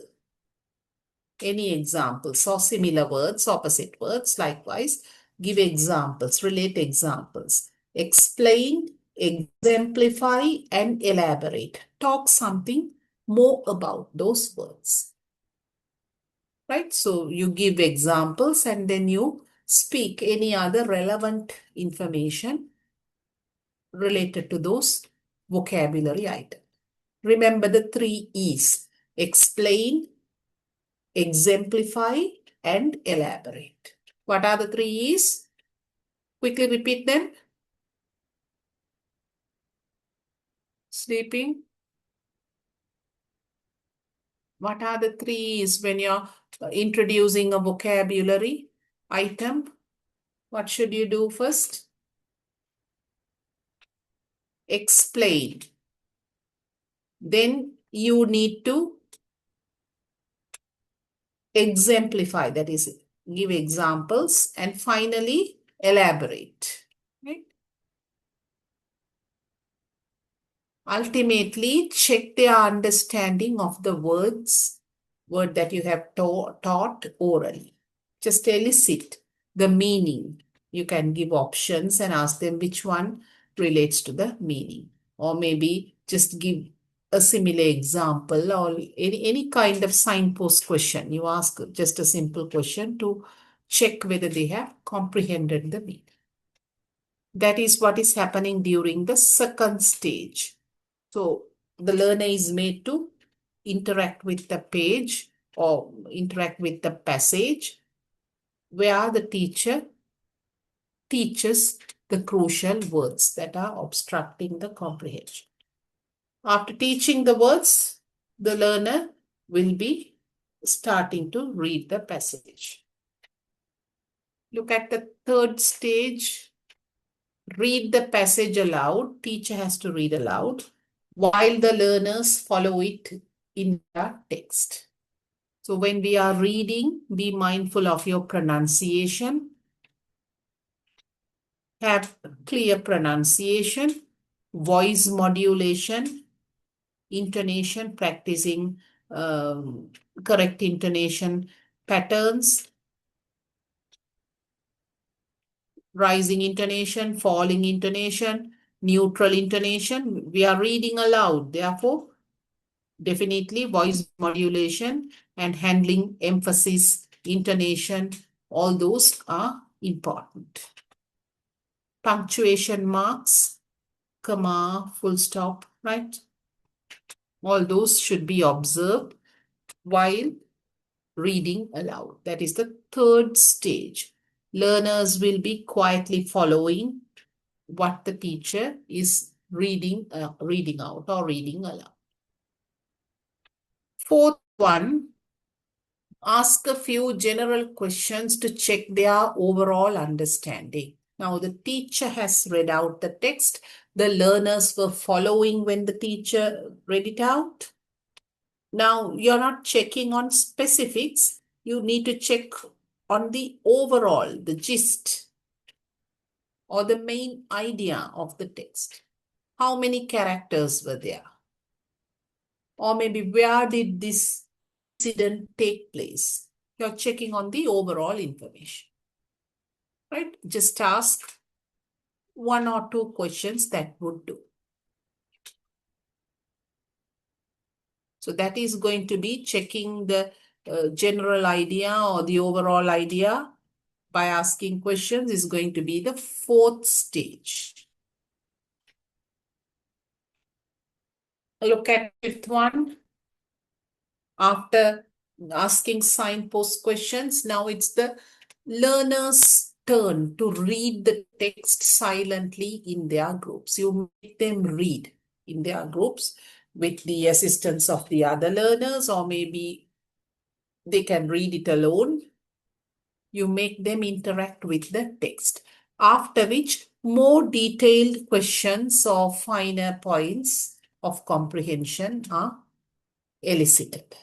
Speaker 1: any examples or similar words, opposite words, likewise. Give examples, relate examples. Explain, exemplify, and elaborate. Talk something more about those words. Right? So you give examples and then you speak any other relevant information related to those vocabulary items. Remember the 3 E's: explain, exemplify, and elaborate. What are the 3 E's? Quickly repeat them. Sleeping. What are the 3 E's when you're introducing a vocabulary item? What should you do first? Explain. Then you need to exemplify, that is, give examples, and finally elaborate. Right? Ultimately, check their understanding of the word that you have taught orally. Just elicit the meaning. You can give options and ask them which one relates to the meaning. Or maybe just give a similar example or any kind of signpost question. You ask just a simple question to check whether they have comprehended the meaning. That is what is happening during the second stage. So the learner is made to interact with the page or interact with the passage where the teacher teaches the crucial words that are obstructing the comprehension. After teaching the words, the learner will be starting to read the passage. Look at the third stage. Read the passage aloud. Teacher has to read aloud while the learners follow it in the text. So when we are reading, be mindful of your pronunciation. Have clear pronunciation, voice modulation, intonation, practicing correct intonation patterns, rising intonation, falling intonation, neutral intonation. We are reading aloud, therefore, definitely voice modulation and handling emphasis, intonation, all those are important. Punctuation marks, comma, full stop, right? All those should be observed while reading aloud. That is the third stage. Learners will be quietly following what the teacher is reading out or reading aloud. Fourth one, ask a few general questions to check their overall understanding. Now the teacher has read out the text. The learners were following when the teacher read it out. Now you're not checking on specifics. You need to check on the overall, the gist or the main idea of the text. How many characters were there? Or maybe where did this incident take place? You're checking on the overall information, right? Just ask one or two questions that would do. So that is going to be checking the general idea or the overall idea by asking questions is going to be the fourth stage. Look at fifth one. After asking signpost questions, now it's the learner's turn to read the text silently in their groups. You make them read in their groups with the assistance of the other learners, or maybe they can read it alone. You make them interact with the text. After which, more detailed questions or finer points of comprehension are elicited.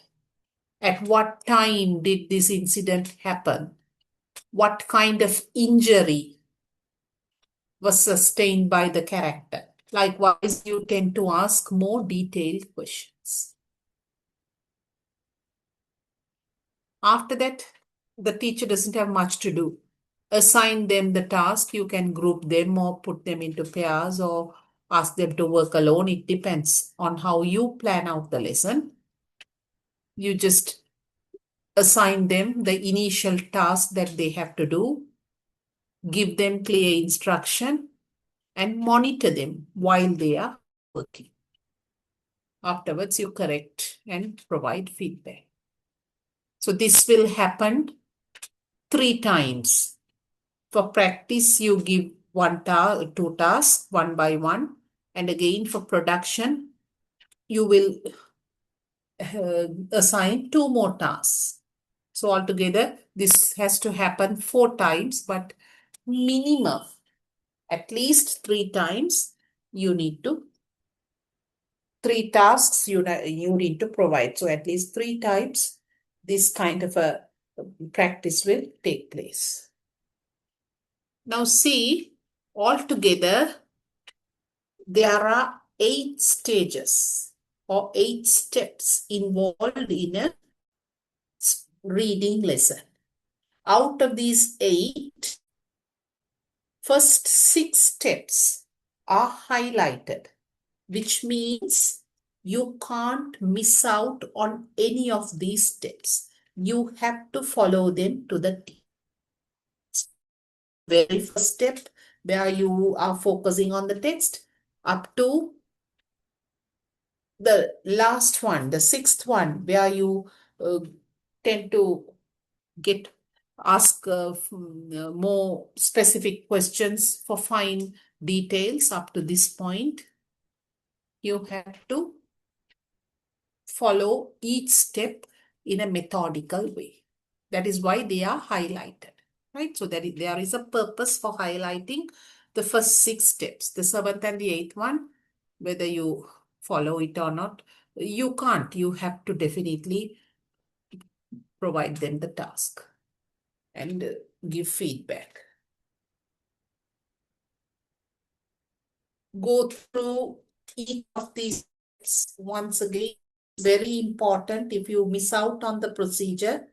Speaker 1: At what time did this incident happen? What kind of injury was sustained by the character? Likewise, you tend to ask more detailed questions. After that, the teacher doesn't have much to do. Assign them the task. You can group them or put them into pairs or ask them to work alone. It depends on how you plan out the lesson. You just assign them the initial task that they have to do, give them clear instruction, and monitor them while they are working. Afterwards, you correct and provide feedback. So this will happen 3 times. For practice, you give two tasks, one by one. And again, for production, you will assign 2 more tasks. So altogether, this has to happen 4 times, but minimum, at least 3 times, you need to 3 tasks you need to provide. So at least 3 times this kind of a practice will take place. Now see, altogether there are 8 stages or 8 steps involved in a reading lesson. Out of these 8, first 6 steps are highlighted, which means you can't miss out on any of these steps. You have to follow them to the T. Very first step where you are focusing on the text up to the last one, the 6th one, where you tend to ask more specific questions for fine details up to this point. You have to follow each step in a methodical way. That is why they are highlighted, right? So there is a purpose for highlighting the first 6 steps. The 7th and the 8th one, whether you follow it or not, you can't. You have to definitely provide them the task and give feedback. Go through each of these steps once again. Very important. If you miss out on the procedure,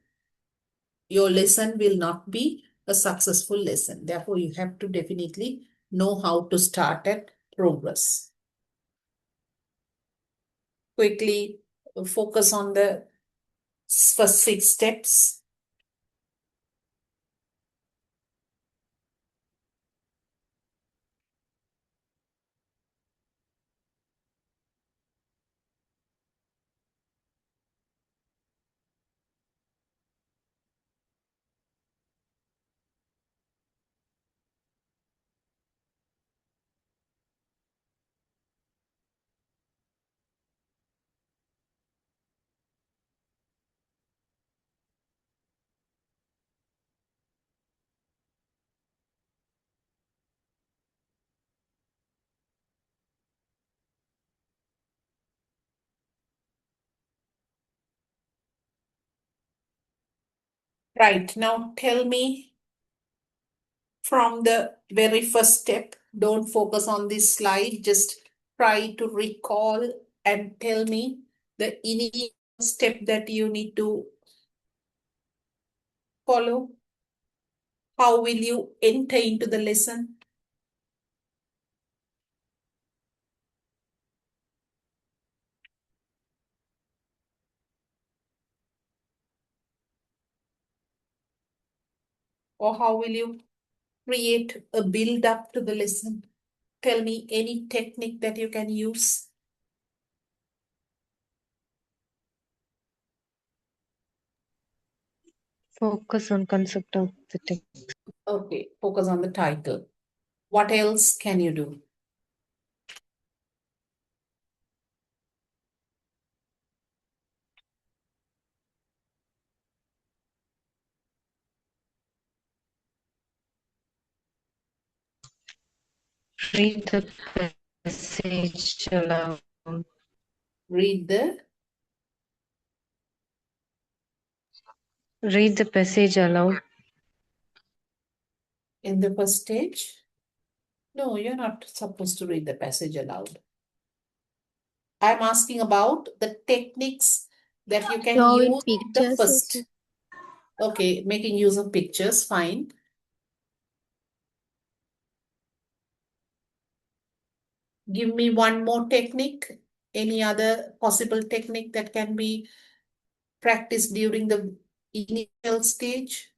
Speaker 1: your lesson will not be a successful lesson. Therefore, you have to definitely know how to start and progress. Quickly focus on the first 6 steps. Right. Now tell me from the very first step. Don't focus on this slide. Just try to recall and tell me the initial step that you need to follow. How will you enter into the lesson? Or how will you create a build up to the lesson? Tell me any technique that you can use.
Speaker 2: Focus on concept of the text.
Speaker 1: Okay, focus on the title. What else can you do?
Speaker 2: Read the passage aloud.
Speaker 1: Read the
Speaker 2: Read the passage aloud.
Speaker 1: in the first stage. No, you're not supposed to read the passage aloud. I'm asking about the techniques that you can
Speaker 3: Showing
Speaker 1: use in the
Speaker 3: pictures
Speaker 1: first.
Speaker 3: also.
Speaker 1: Okay, making use of pictures, fine. Give me one more technique. Any other possible technique that can be practiced during the initial stage?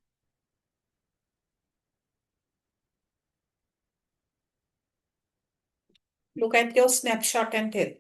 Speaker 1: Look at your snapshot and tell.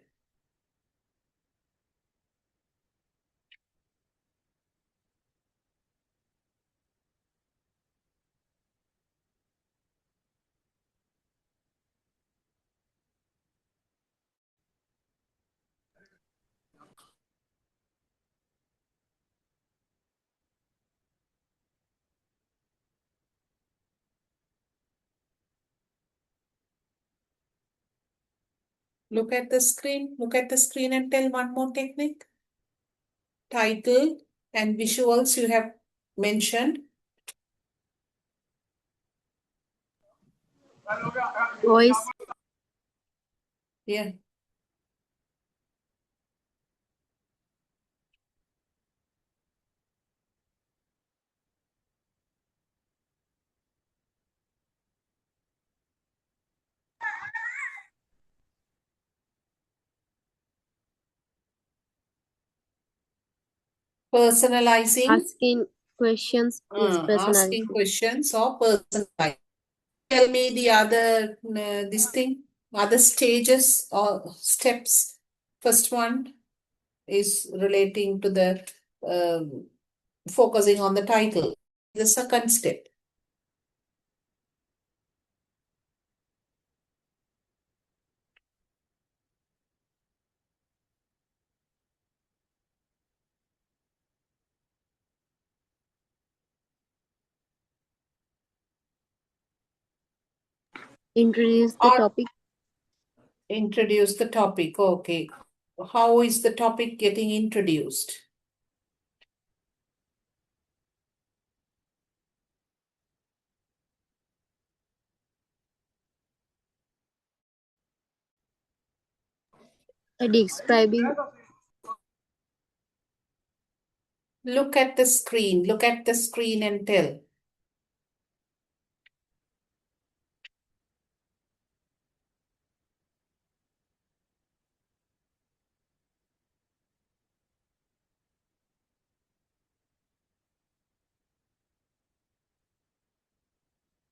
Speaker 1: Look at the screen. Look at the screen and tell one more technique. Title and visuals you have mentioned.
Speaker 3: Voice.
Speaker 1: Yeah. Personalizing.
Speaker 3: Asking questions is
Speaker 1: Asking
Speaker 3: personalizing.
Speaker 1: questions or personalizing. Tell me the other, this thing, other stages or steps. First one is relating to the focusing on the title. The second step.
Speaker 3: Introduce the
Speaker 1: Or
Speaker 3: topic.
Speaker 1: introduce the topic. Okay. How is the topic getting introduced?
Speaker 3: Describing.
Speaker 1: Look at the screen. Look at the screen and tell.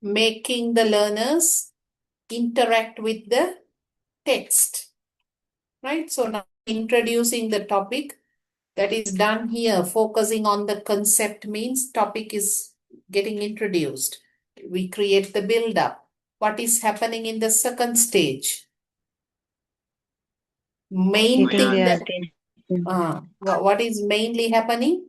Speaker 1: Making the learners interact with the text. Right? So now introducing the topic that is done here, focusing on the concept means topic is getting introduced. We create the build up. What is happening in the second stage? Main
Speaker 2: Getting
Speaker 1: thing
Speaker 2: their
Speaker 1: that
Speaker 2: attention.
Speaker 1: what is mainly happening?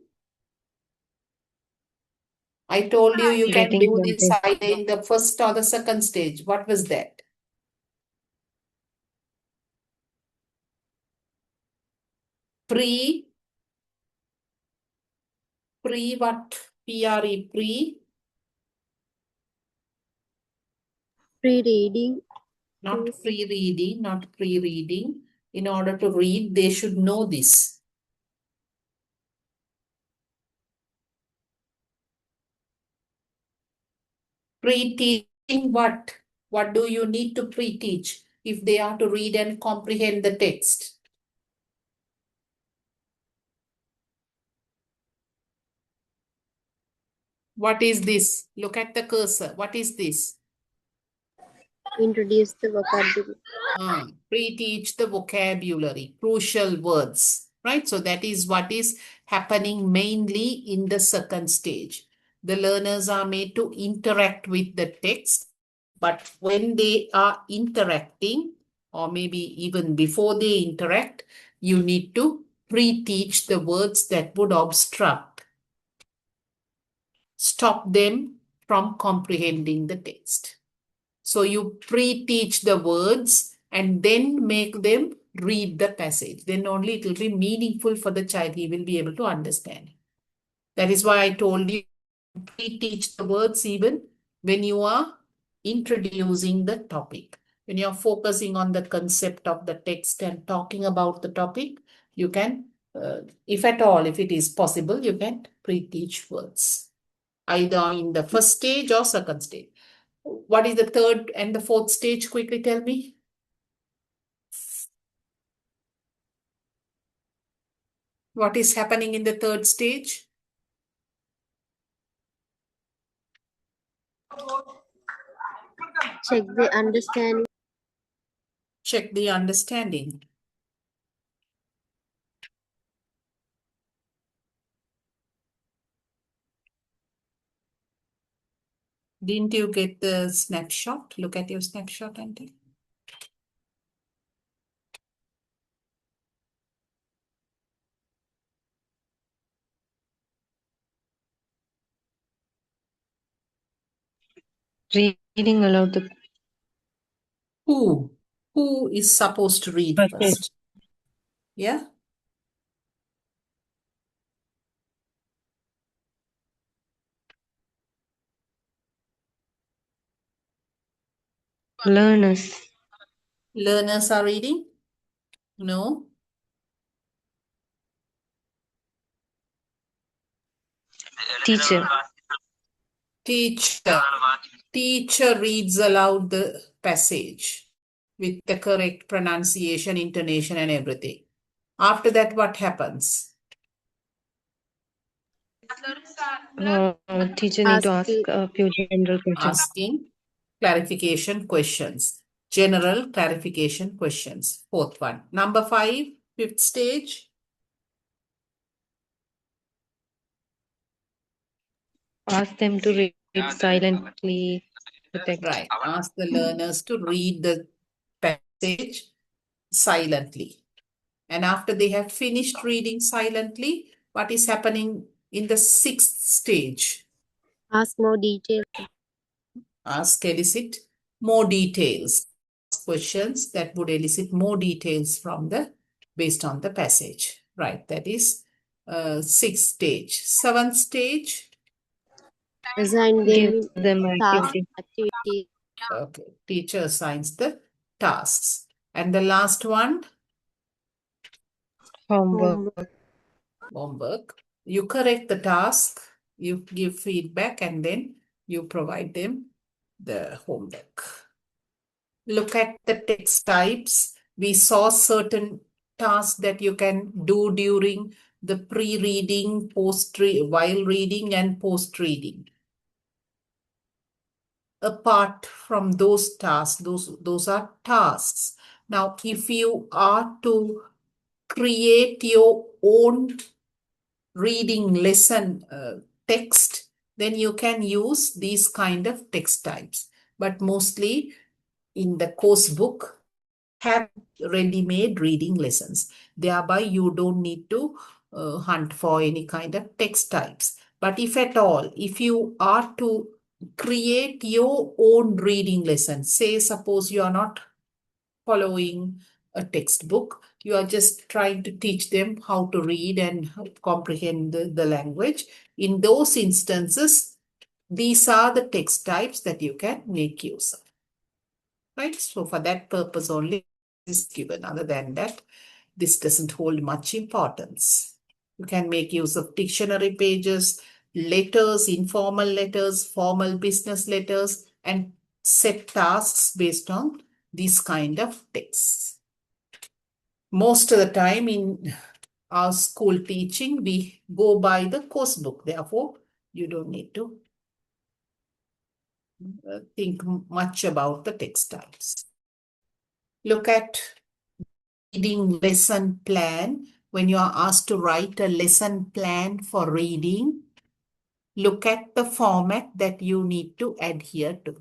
Speaker 1: I told you you can
Speaker 2: Getting
Speaker 1: do
Speaker 2: their
Speaker 1: this
Speaker 2: attention.
Speaker 1: either in the first or the second stage. What was that? Pre what? P-R-E, pre,
Speaker 3: Pre-reading
Speaker 1: not
Speaker 3: phase.
Speaker 1: pre-reading, not pre-reading. In order to read, they should know this. Pre-teaching what? What do you need to pre-teach if they are to read and comprehend the text? What is this? Look at the cursor. What is this?
Speaker 3: Introduce the vocabulary.
Speaker 1: Pre-teach the vocabulary, crucial words, right? So that is what is happening mainly in the second stage. The learners are made to interact with the text, but when they are interacting, or maybe even before they interact, you need to pre-teach the words that would obstruct, stop them from comprehending the text. So you pre-teach the words and then make them read the passage. Then only it will be meaningful for the child. He will be able to understand. That is why I told you pre-teach the words even when you are introducing the topic. When you are focusing on the concept of the text and talking about the topic, you can, if at all, if it is possible, you can pre-teach words. Either in the first stage or second stage. What is the third and the fourth stage? Quickly tell me. What is happening in the third stage?
Speaker 3: Check the understanding.
Speaker 1: Check the understanding. Didn't you get the snapshot? Look at your snapshot and tell.
Speaker 2: Reading aloud the
Speaker 1: Who? Who is supposed to read
Speaker 2: passage.
Speaker 1: first? Yeah?
Speaker 2: Learners.
Speaker 1: Learners are reading? No?
Speaker 2: Teacher.
Speaker 1: Teacher. Teacher reads aloud the passage with the correct pronunciation, intonation, and everything. After that, what happens?
Speaker 2: Teacher need to ask a few general questions.
Speaker 1: Asking clarification questions. General clarification questions. Fourth one. Number 5, fifth stage.
Speaker 2: Ask them to read silently the text.
Speaker 1: Right. Ask the learners to read the passage silently. And after they have finished reading silently, what is happening in the 6th stage?
Speaker 3: Ask more details.
Speaker 1: Ask, elicit more details. Questions that would elicit more details from the based on the passage. Right. That is 6th stage. 7th stage.
Speaker 3: Assign
Speaker 2: Give
Speaker 3: them
Speaker 2: them
Speaker 3: task
Speaker 2: activity.
Speaker 3: activity.
Speaker 1: Okay. Teacher assigns the tasks. And the last one,
Speaker 2: Homework.
Speaker 1: homework. You correct the task, you give feedback, and then you provide them the homework. Look at the text types. We saw certain tasks that you can do during the pre-reading, while reading, and post-reading. Apart from those tasks, those are tasks. Now, if you are to create your own reading lesson text, then you can use these kind of text types. But mostly in the course book, have ready-made reading lessons. Thereby, you don't need to hunt for any kind of text types. But if at all, if you are to create your own reading lesson, say suppose you are not following a textbook, You are just trying to teach them how to read and comprehend the language. In those instances, these are the text types that you can make use of. Right? So for that purpose only is given. Other than that, this doesn't hold much importance. You can make use of dictionary pages, letters, informal letters, formal business letters, and set tasks based on these kind of texts. Most of the time in our school teaching, we go by the course book. Therefore, you don't need to think much about the text types. Look at reading lesson plan. When you are asked to write a lesson plan for reading, look at the format that you need to adhere to.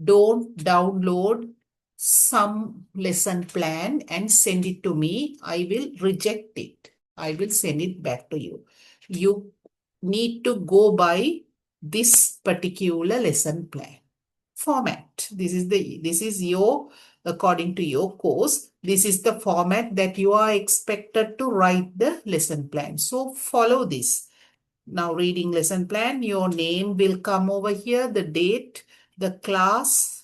Speaker 1: Don't download some lesson plan and send it to me. I will reject it. I will send it back to you. You need to go by this particular lesson plan format. This is your, according to your course, this is the format that you are expected to write the lesson plan. So follow this. Now reading lesson plan, your name will come over here, the date, the class,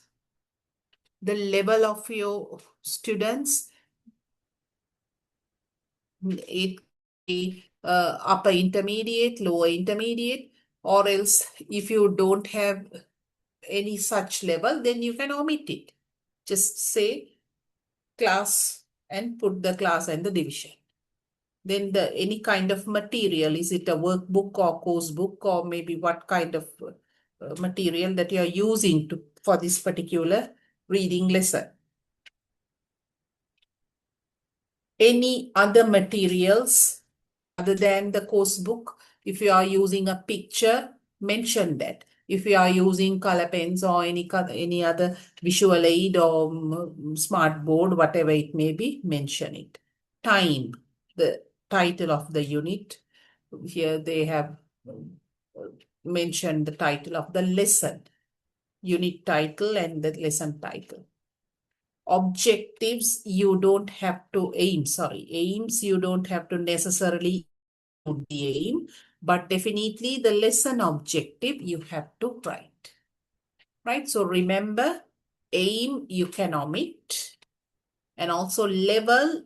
Speaker 1: the level of your students. It be upper intermediate, lower intermediate, or else if you don't have any such level, then you can omit it. Just say class and put the class and the division. Then any kind of material, is it a workbook or course book, or maybe what kind of material that you are using for this particular reading lesson. Any other materials other than the course book, if you are using a picture, mention that. If you are using color pens or any other visual aid or smart board, whatever it may be, mention it. Time, the title of the unit. Here they have mentioned the title of the lesson, unit title and the lesson title. Objectives, you don't have to aims, you don't have to necessarily include the aim, but definitely the lesson objective you have to write. Right? So remember, aim you can omit, and also level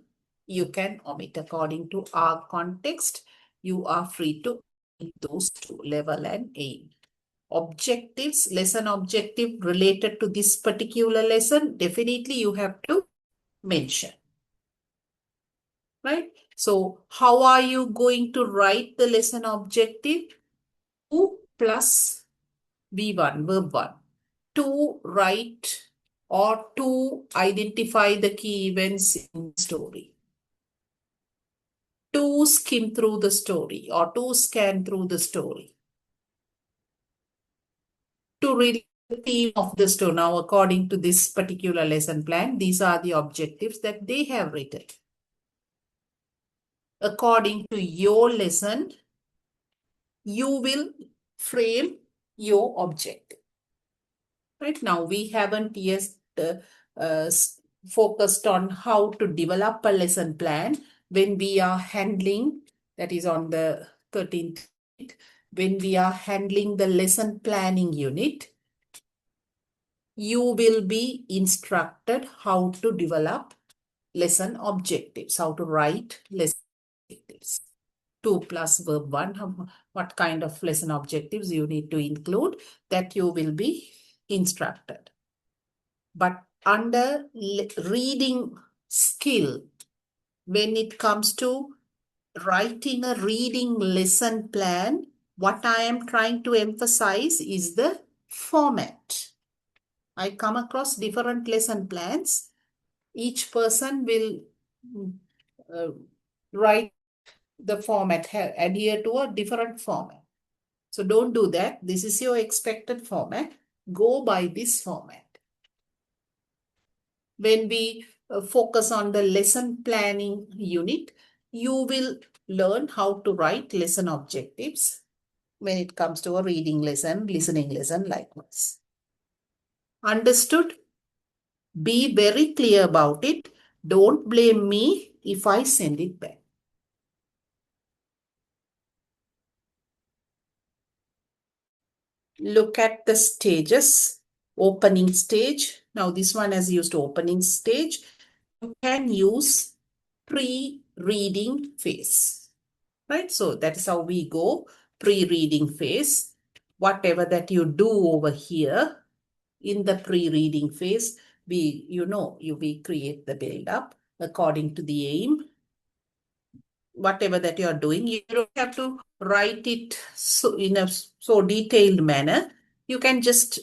Speaker 1: you can omit. According to our context, you are free to omit those two, level and aim. Objectives, lesson objective related to this particular lesson, definitely you have to mention. Right? So how are you going to write the lesson objective? 2 plus V1, verb 1. To write or to identify the key events in the story. To skim through the story or to scan through the story. To read the theme of the story. Now, according to this particular lesson plan, these are the objectives that they have written. According to your lesson, you will frame your objective. Right now, we haven't yet focused on how to develop a lesson plan when we are handling, that is on the 13th, when we are handling the lesson planning unit. You will be instructed how to develop lesson objectives, how to write lesson objectives. 2 plus verb 1, what kind of lesson objectives you need to include, that you will be instructed. But under reading skill, when it comes to writing a reading lesson plan, what I am trying to emphasize is the format. I come across different lesson plans. Each person will write the format, adhere to a different format. So don't do that. This is your expected format. Go by this format. When we focus on the lesson planning unit, you will learn how to write lesson objectives when it comes to a reading lesson, listening lesson, likewise. Understood? Be very clear about it. Don't blame me if I send it back. Look at the stages. Opening stage. Now this one has used opening stage. You can use pre-reading phase. Right? So that is how we go. Pre-reading phase. Whatever that you do over here in the pre-reading phase, we create the build-up according to the aim. Whatever that you are doing, you don't have to write it in a so detailed manner. You can just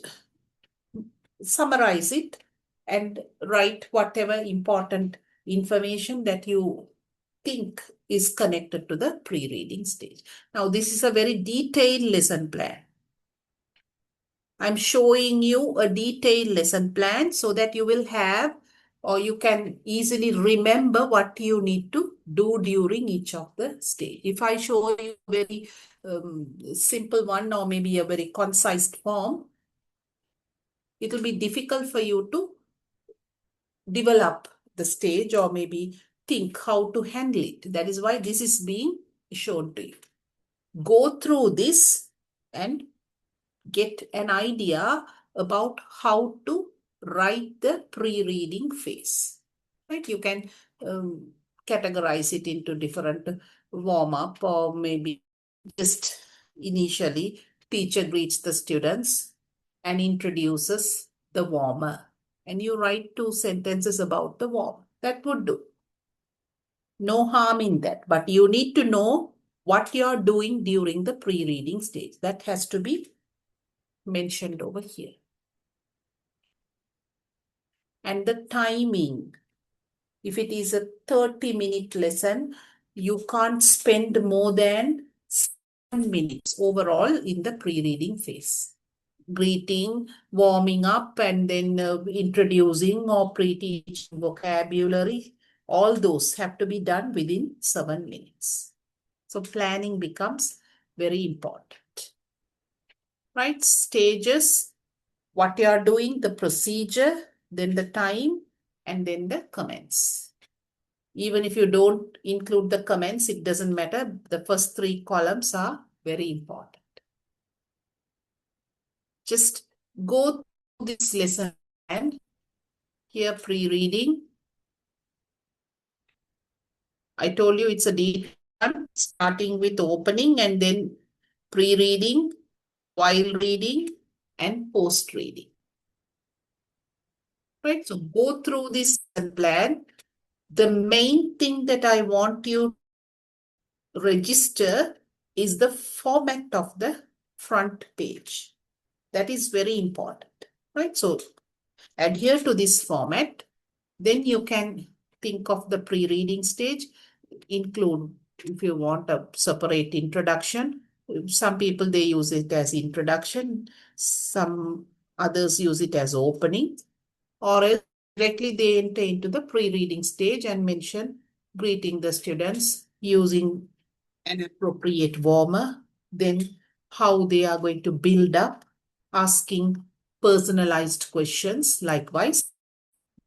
Speaker 1: summarize it and write whatever important information that you think is connected to the pre-reading stage. Now, this is a very detailed lesson plan. I'm showing you a detailed lesson plan so that you will have, or you can easily remember what you need to do during each of the stage. If I show you a very simple one or maybe a very concise form, it will be difficult for you to develop the stage or maybe think how to handle it. That is why this is being shown to you. Go through this and get an idea about how to write the pre-reading phase. Right? You can categorize it into different warm-up, or maybe just initially teacher greets the students and introduces the warmer. And you write 2 sentences about the warmer. That would do. No harm in that. But you need to know what you're doing during the pre-reading stage. That has to be mentioned over here. And the timing. If it is a 30-minute lesson, you can't spend more than 7 minutes overall in the pre-reading phase. Greeting, warming up, and then introducing or pre-teaching vocabulary, all those have to be done within 7 minutes. So planning becomes very important. Right? Stages, what you are doing, the procedure, then the time, and then the comments. Even if you don't include the comments, it doesn't matter. The first 3 columns are very important. Just go through this lesson and here pre-reading. I told you it's a detailed one, starting with opening and then pre-reading, while reading, and post-reading. Right? So go through this plan. The main thing that I want you to register is the format of the front page. That is very important, right? So adhere to this format. Then you can think of the pre-reading stage, include, if you want, a separate introduction. Some people, they use it as introduction. Some others use it as opening, or else directly they enter into the pre-reading stage and mention greeting the students using an appropriate warmer, then how they are going to build up, asking personalized questions. Likewise,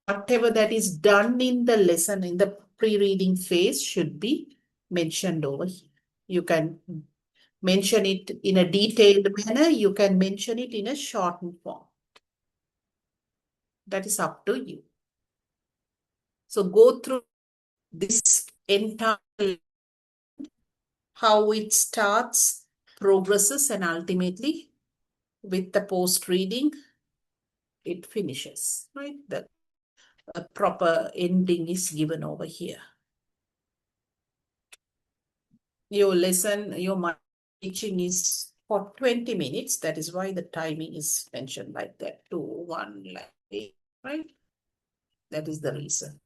Speaker 1: whatever that is done in the lesson, in the pre-reading phase, should be mentioned over here. You can mention it in a detailed manner. You can mention it in a shortened form. That is up to you. So go through this entire, how it starts, progresses, and ultimately with the post-reading, it finishes, right? The proper ending is given over here. Your lesson, your teaching is for 20 minutes. That is why the timing is mentioned like that, 2, 1, like that, right? That is the reason.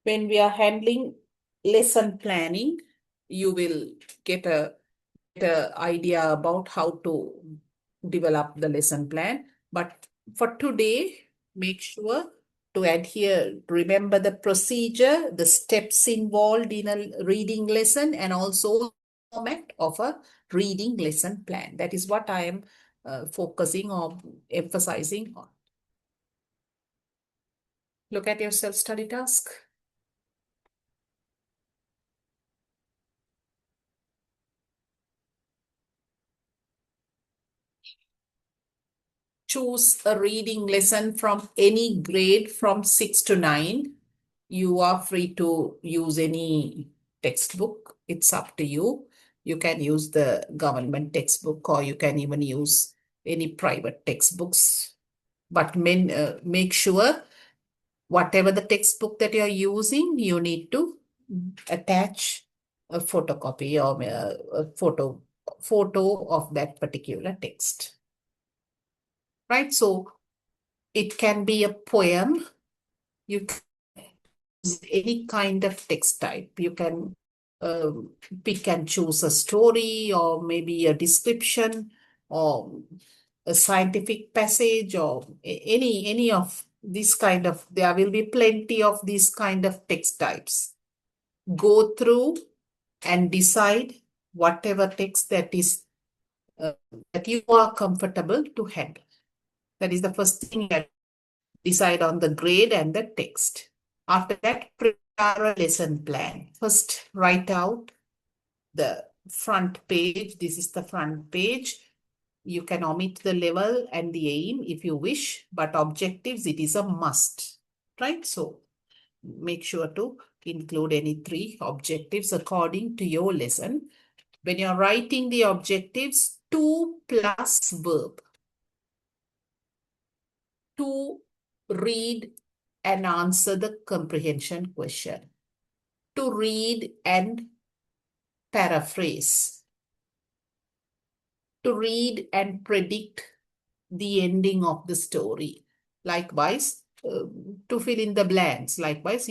Speaker 1: When we are handling lesson planning, you will get a idea about how to develop the lesson plan. But for today, make sure to adhere, remember the procedure, the steps involved in a reading lesson, and also the format of a reading lesson plan. That is what I am focusing or emphasizing on. Look at your self-study task. Choose a reading lesson from any grade from 6 to 9. You are free to use any textbook. It's up to you. You can use the government textbook or you can even use any private textbooks. But make sure whatever the textbook that you're using, you need to attach a photocopy or a photo of that particular text. Right? So it can be a poem. You can use any kind of text type. You can pick and choose a story or maybe a description or a scientific passage or any of this kind of, there will be plenty of these kind of text types. Go through and decide whatever text that is that you are comfortable to handle. That is the first thing. Decide on the grade and the text. After that, prepare a lesson plan. First, write out the front page. This is the front page. You can omit the level and the aim if you wish, but objectives, it is a must, right? So make sure to include any 3 objectives according to your lesson. When you're writing the objectives, 2 plus verb. To read and answer the comprehension question. To read and paraphrase. To read and predict the ending of the story. Likewise, to fill in the blanks. Likewise,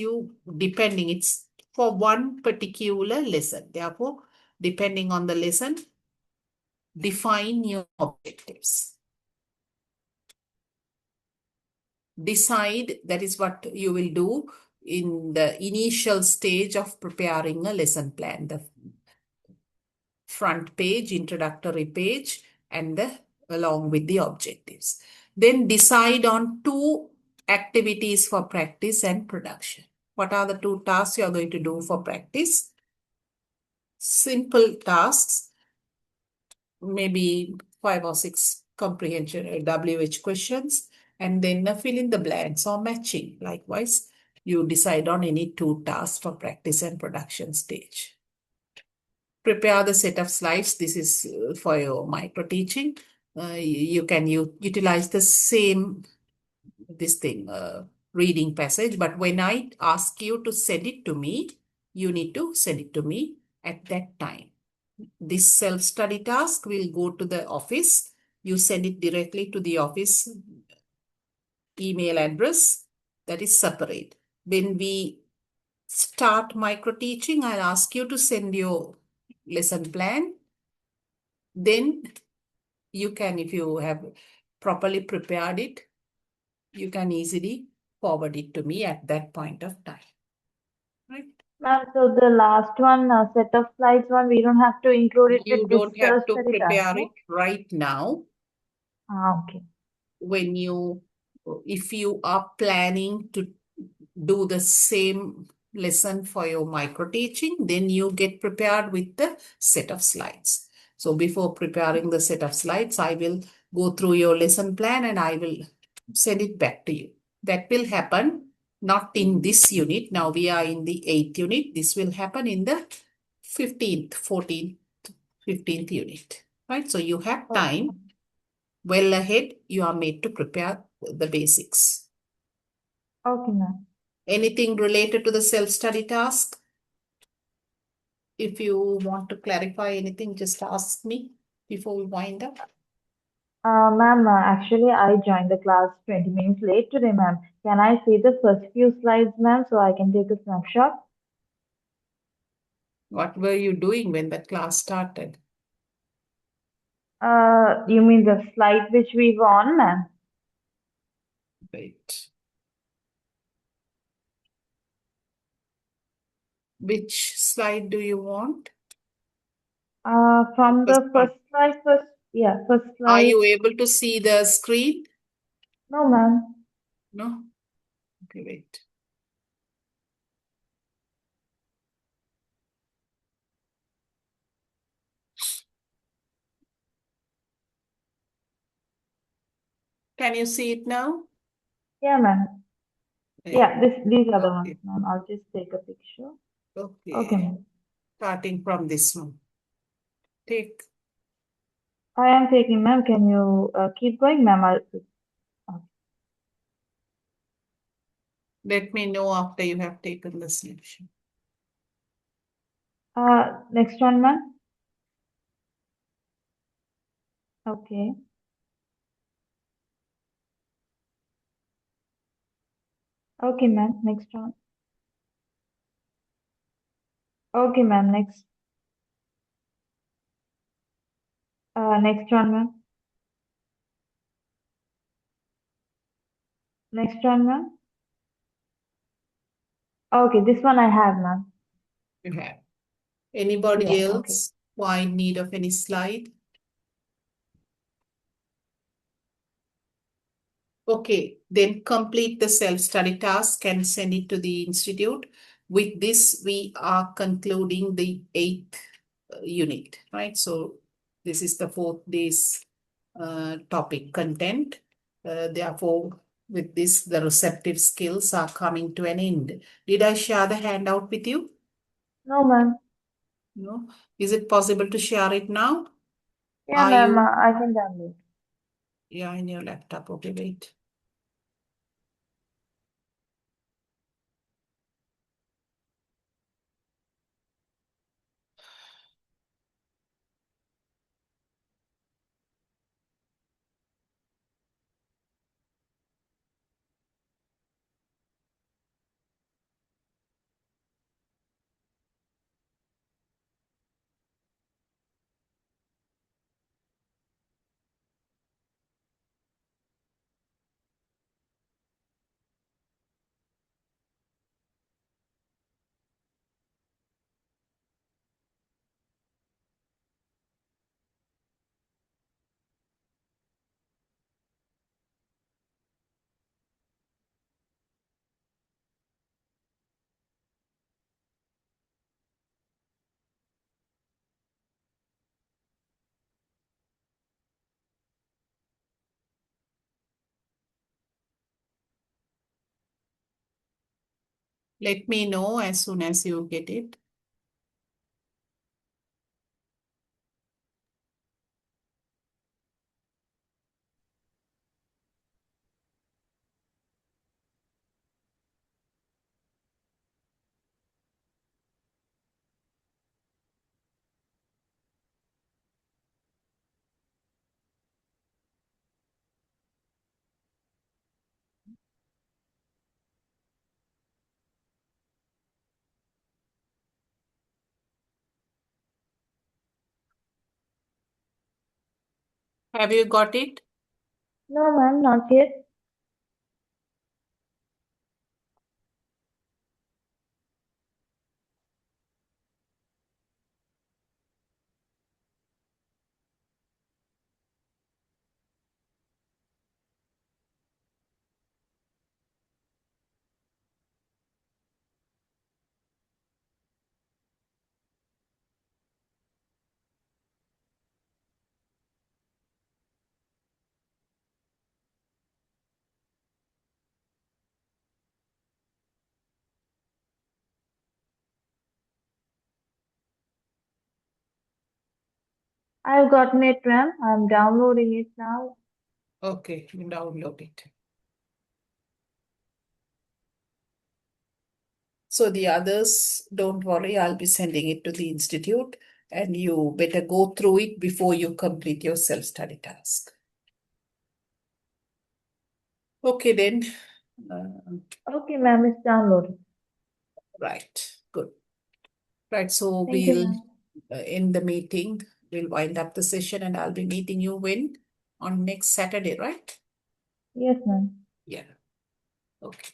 Speaker 1: depending, it's for one particular lesson. Therefore, depending on the lesson, define your objectives. Decide, that is what you will do in the initial stage of preparing a lesson plan. The front page, introductory page, and along with the objectives. Then decide on 2 activities for practice and production. What are the 2 tasks you are going to do for practice? Simple tasks, maybe 5 or 6 comprehension WH questions, and then fill in the blanks or matching. Likewise, you decide on any 2 tasks for practice and production stage. Prepare the set of slides. This is for your micro teaching. You can utilize the same reading passage, but when I ask you to send it to me, you need to send it to me at that time. This self-study task will go to the office. You send it directly to the office email address. That is separate. When we start micro teaching, I'll ask you to send your lesson plan. Then you can, if you have properly prepared it, you can easily forward it to me at that point of time. Right?
Speaker 4: Ma'am, so the last one, set of slides one, we don't have to include it
Speaker 1: You
Speaker 4: with this
Speaker 1: don't have to
Speaker 4: self-study task,
Speaker 1: prepare
Speaker 4: no?
Speaker 1: it right now.
Speaker 4: Okay.
Speaker 1: If you are planning to do the same lesson for your micro teaching, then you get prepared with the set of slides. So before preparing the set of slides, I will go through your lesson plan and I will send it back to you. That will happen not in this unit. Now we are in the 8th unit. This will happen in the 15th, 14th, 15th unit. Right? So you have time. Well ahead, you are made to prepare the basics.
Speaker 4: Okay, ma'am.
Speaker 1: Anything related to the self-study task? If you want to clarify anything, just ask me before we wind up.
Speaker 4: Ma'am, actually, I joined the class 20 minutes late today, ma'am. Can I see the first few slides, ma'am, so I can take a snapshot?
Speaker 1: What were you doing when the class started?
Speaker 4: You mean the slide which we were on, ma'am?
Speaker 1: Wait. Which slide do you want?
Speaker 4: From the first slide, first Yeah, first
Speaker 1: Are
Speaker 4: slide.
Speaker 1: you able to see the screen?
Speaker 4: No, ma'am.
Speaker 1: No? Okay, wait. Can you see it now?
Speaker 4: Yeah, ma'am.
Speaker 1: Yeah.
Speaker 4: Yeah, these are the ones,
Speaker 1: Okay.
Speaker 4: ma'am. I'll just take a picture. Okay,
Speaker 1: Okay.
Speaker 4: ma'am.
Speaker 1: Starting from this one. Take.
Speaker 4: I am taking, ma'am. Can you keep going, ma'am?
Speaker 1: Let me know after you have taken the snapshot.
Speaker 4: Next one, ma'am. Okay. Okay, ma'am. Next one. Okay, ma'am. Next. Next one, ma'am. Next one, ma'am. Okay, this one I have, ma'am.
Speaker 1: You have. Anybody
Speaker 4: Yeah, okay.
Speaker 1: else who are in need of any slide? Okay, then complete the self-study task and send it to the institute. With this, we are concluding the 8th unit, right? So this is the 4th day's topic content. Therefore, with this, the receptive skills are coming to an end. Did I share the handout with you?
Speaker 4: No, ma'am.
Speaker 1: No. Is it possible to share it now?
Speaker 4: Yeah,
Speaker 1: Are
Speaker 4: ma'am.
Speaker 1: you?
Speaker 4: I can download.
Speaker 1: Yeah, in your laptop. Okay, wait. Let me know as soon as you get it. Have you got it?
Speaker 4: No, ma'am. Not yet. I've gotten it, ma'am. I'm downloading it now.
Speaker 1: Okay, you download it. So the others, don't worry, I'll be sending it to the institute and you better go through it before you complete your self-study task. Okay then.
Speaker 4: Okay, ma'am. It's downloaded.
Speaker 1: Right, good. Right, so
Speaker 4: Thank you,
Speaker 1: we'll
Speaker 4: ma'am.
Speaker 1: end the meeting. We'll wind up the session and I'll be meeting you when? On next Saturday, right?
Speaker 4: Yes, ma'am.
Speaker 1: Yeah. Okay.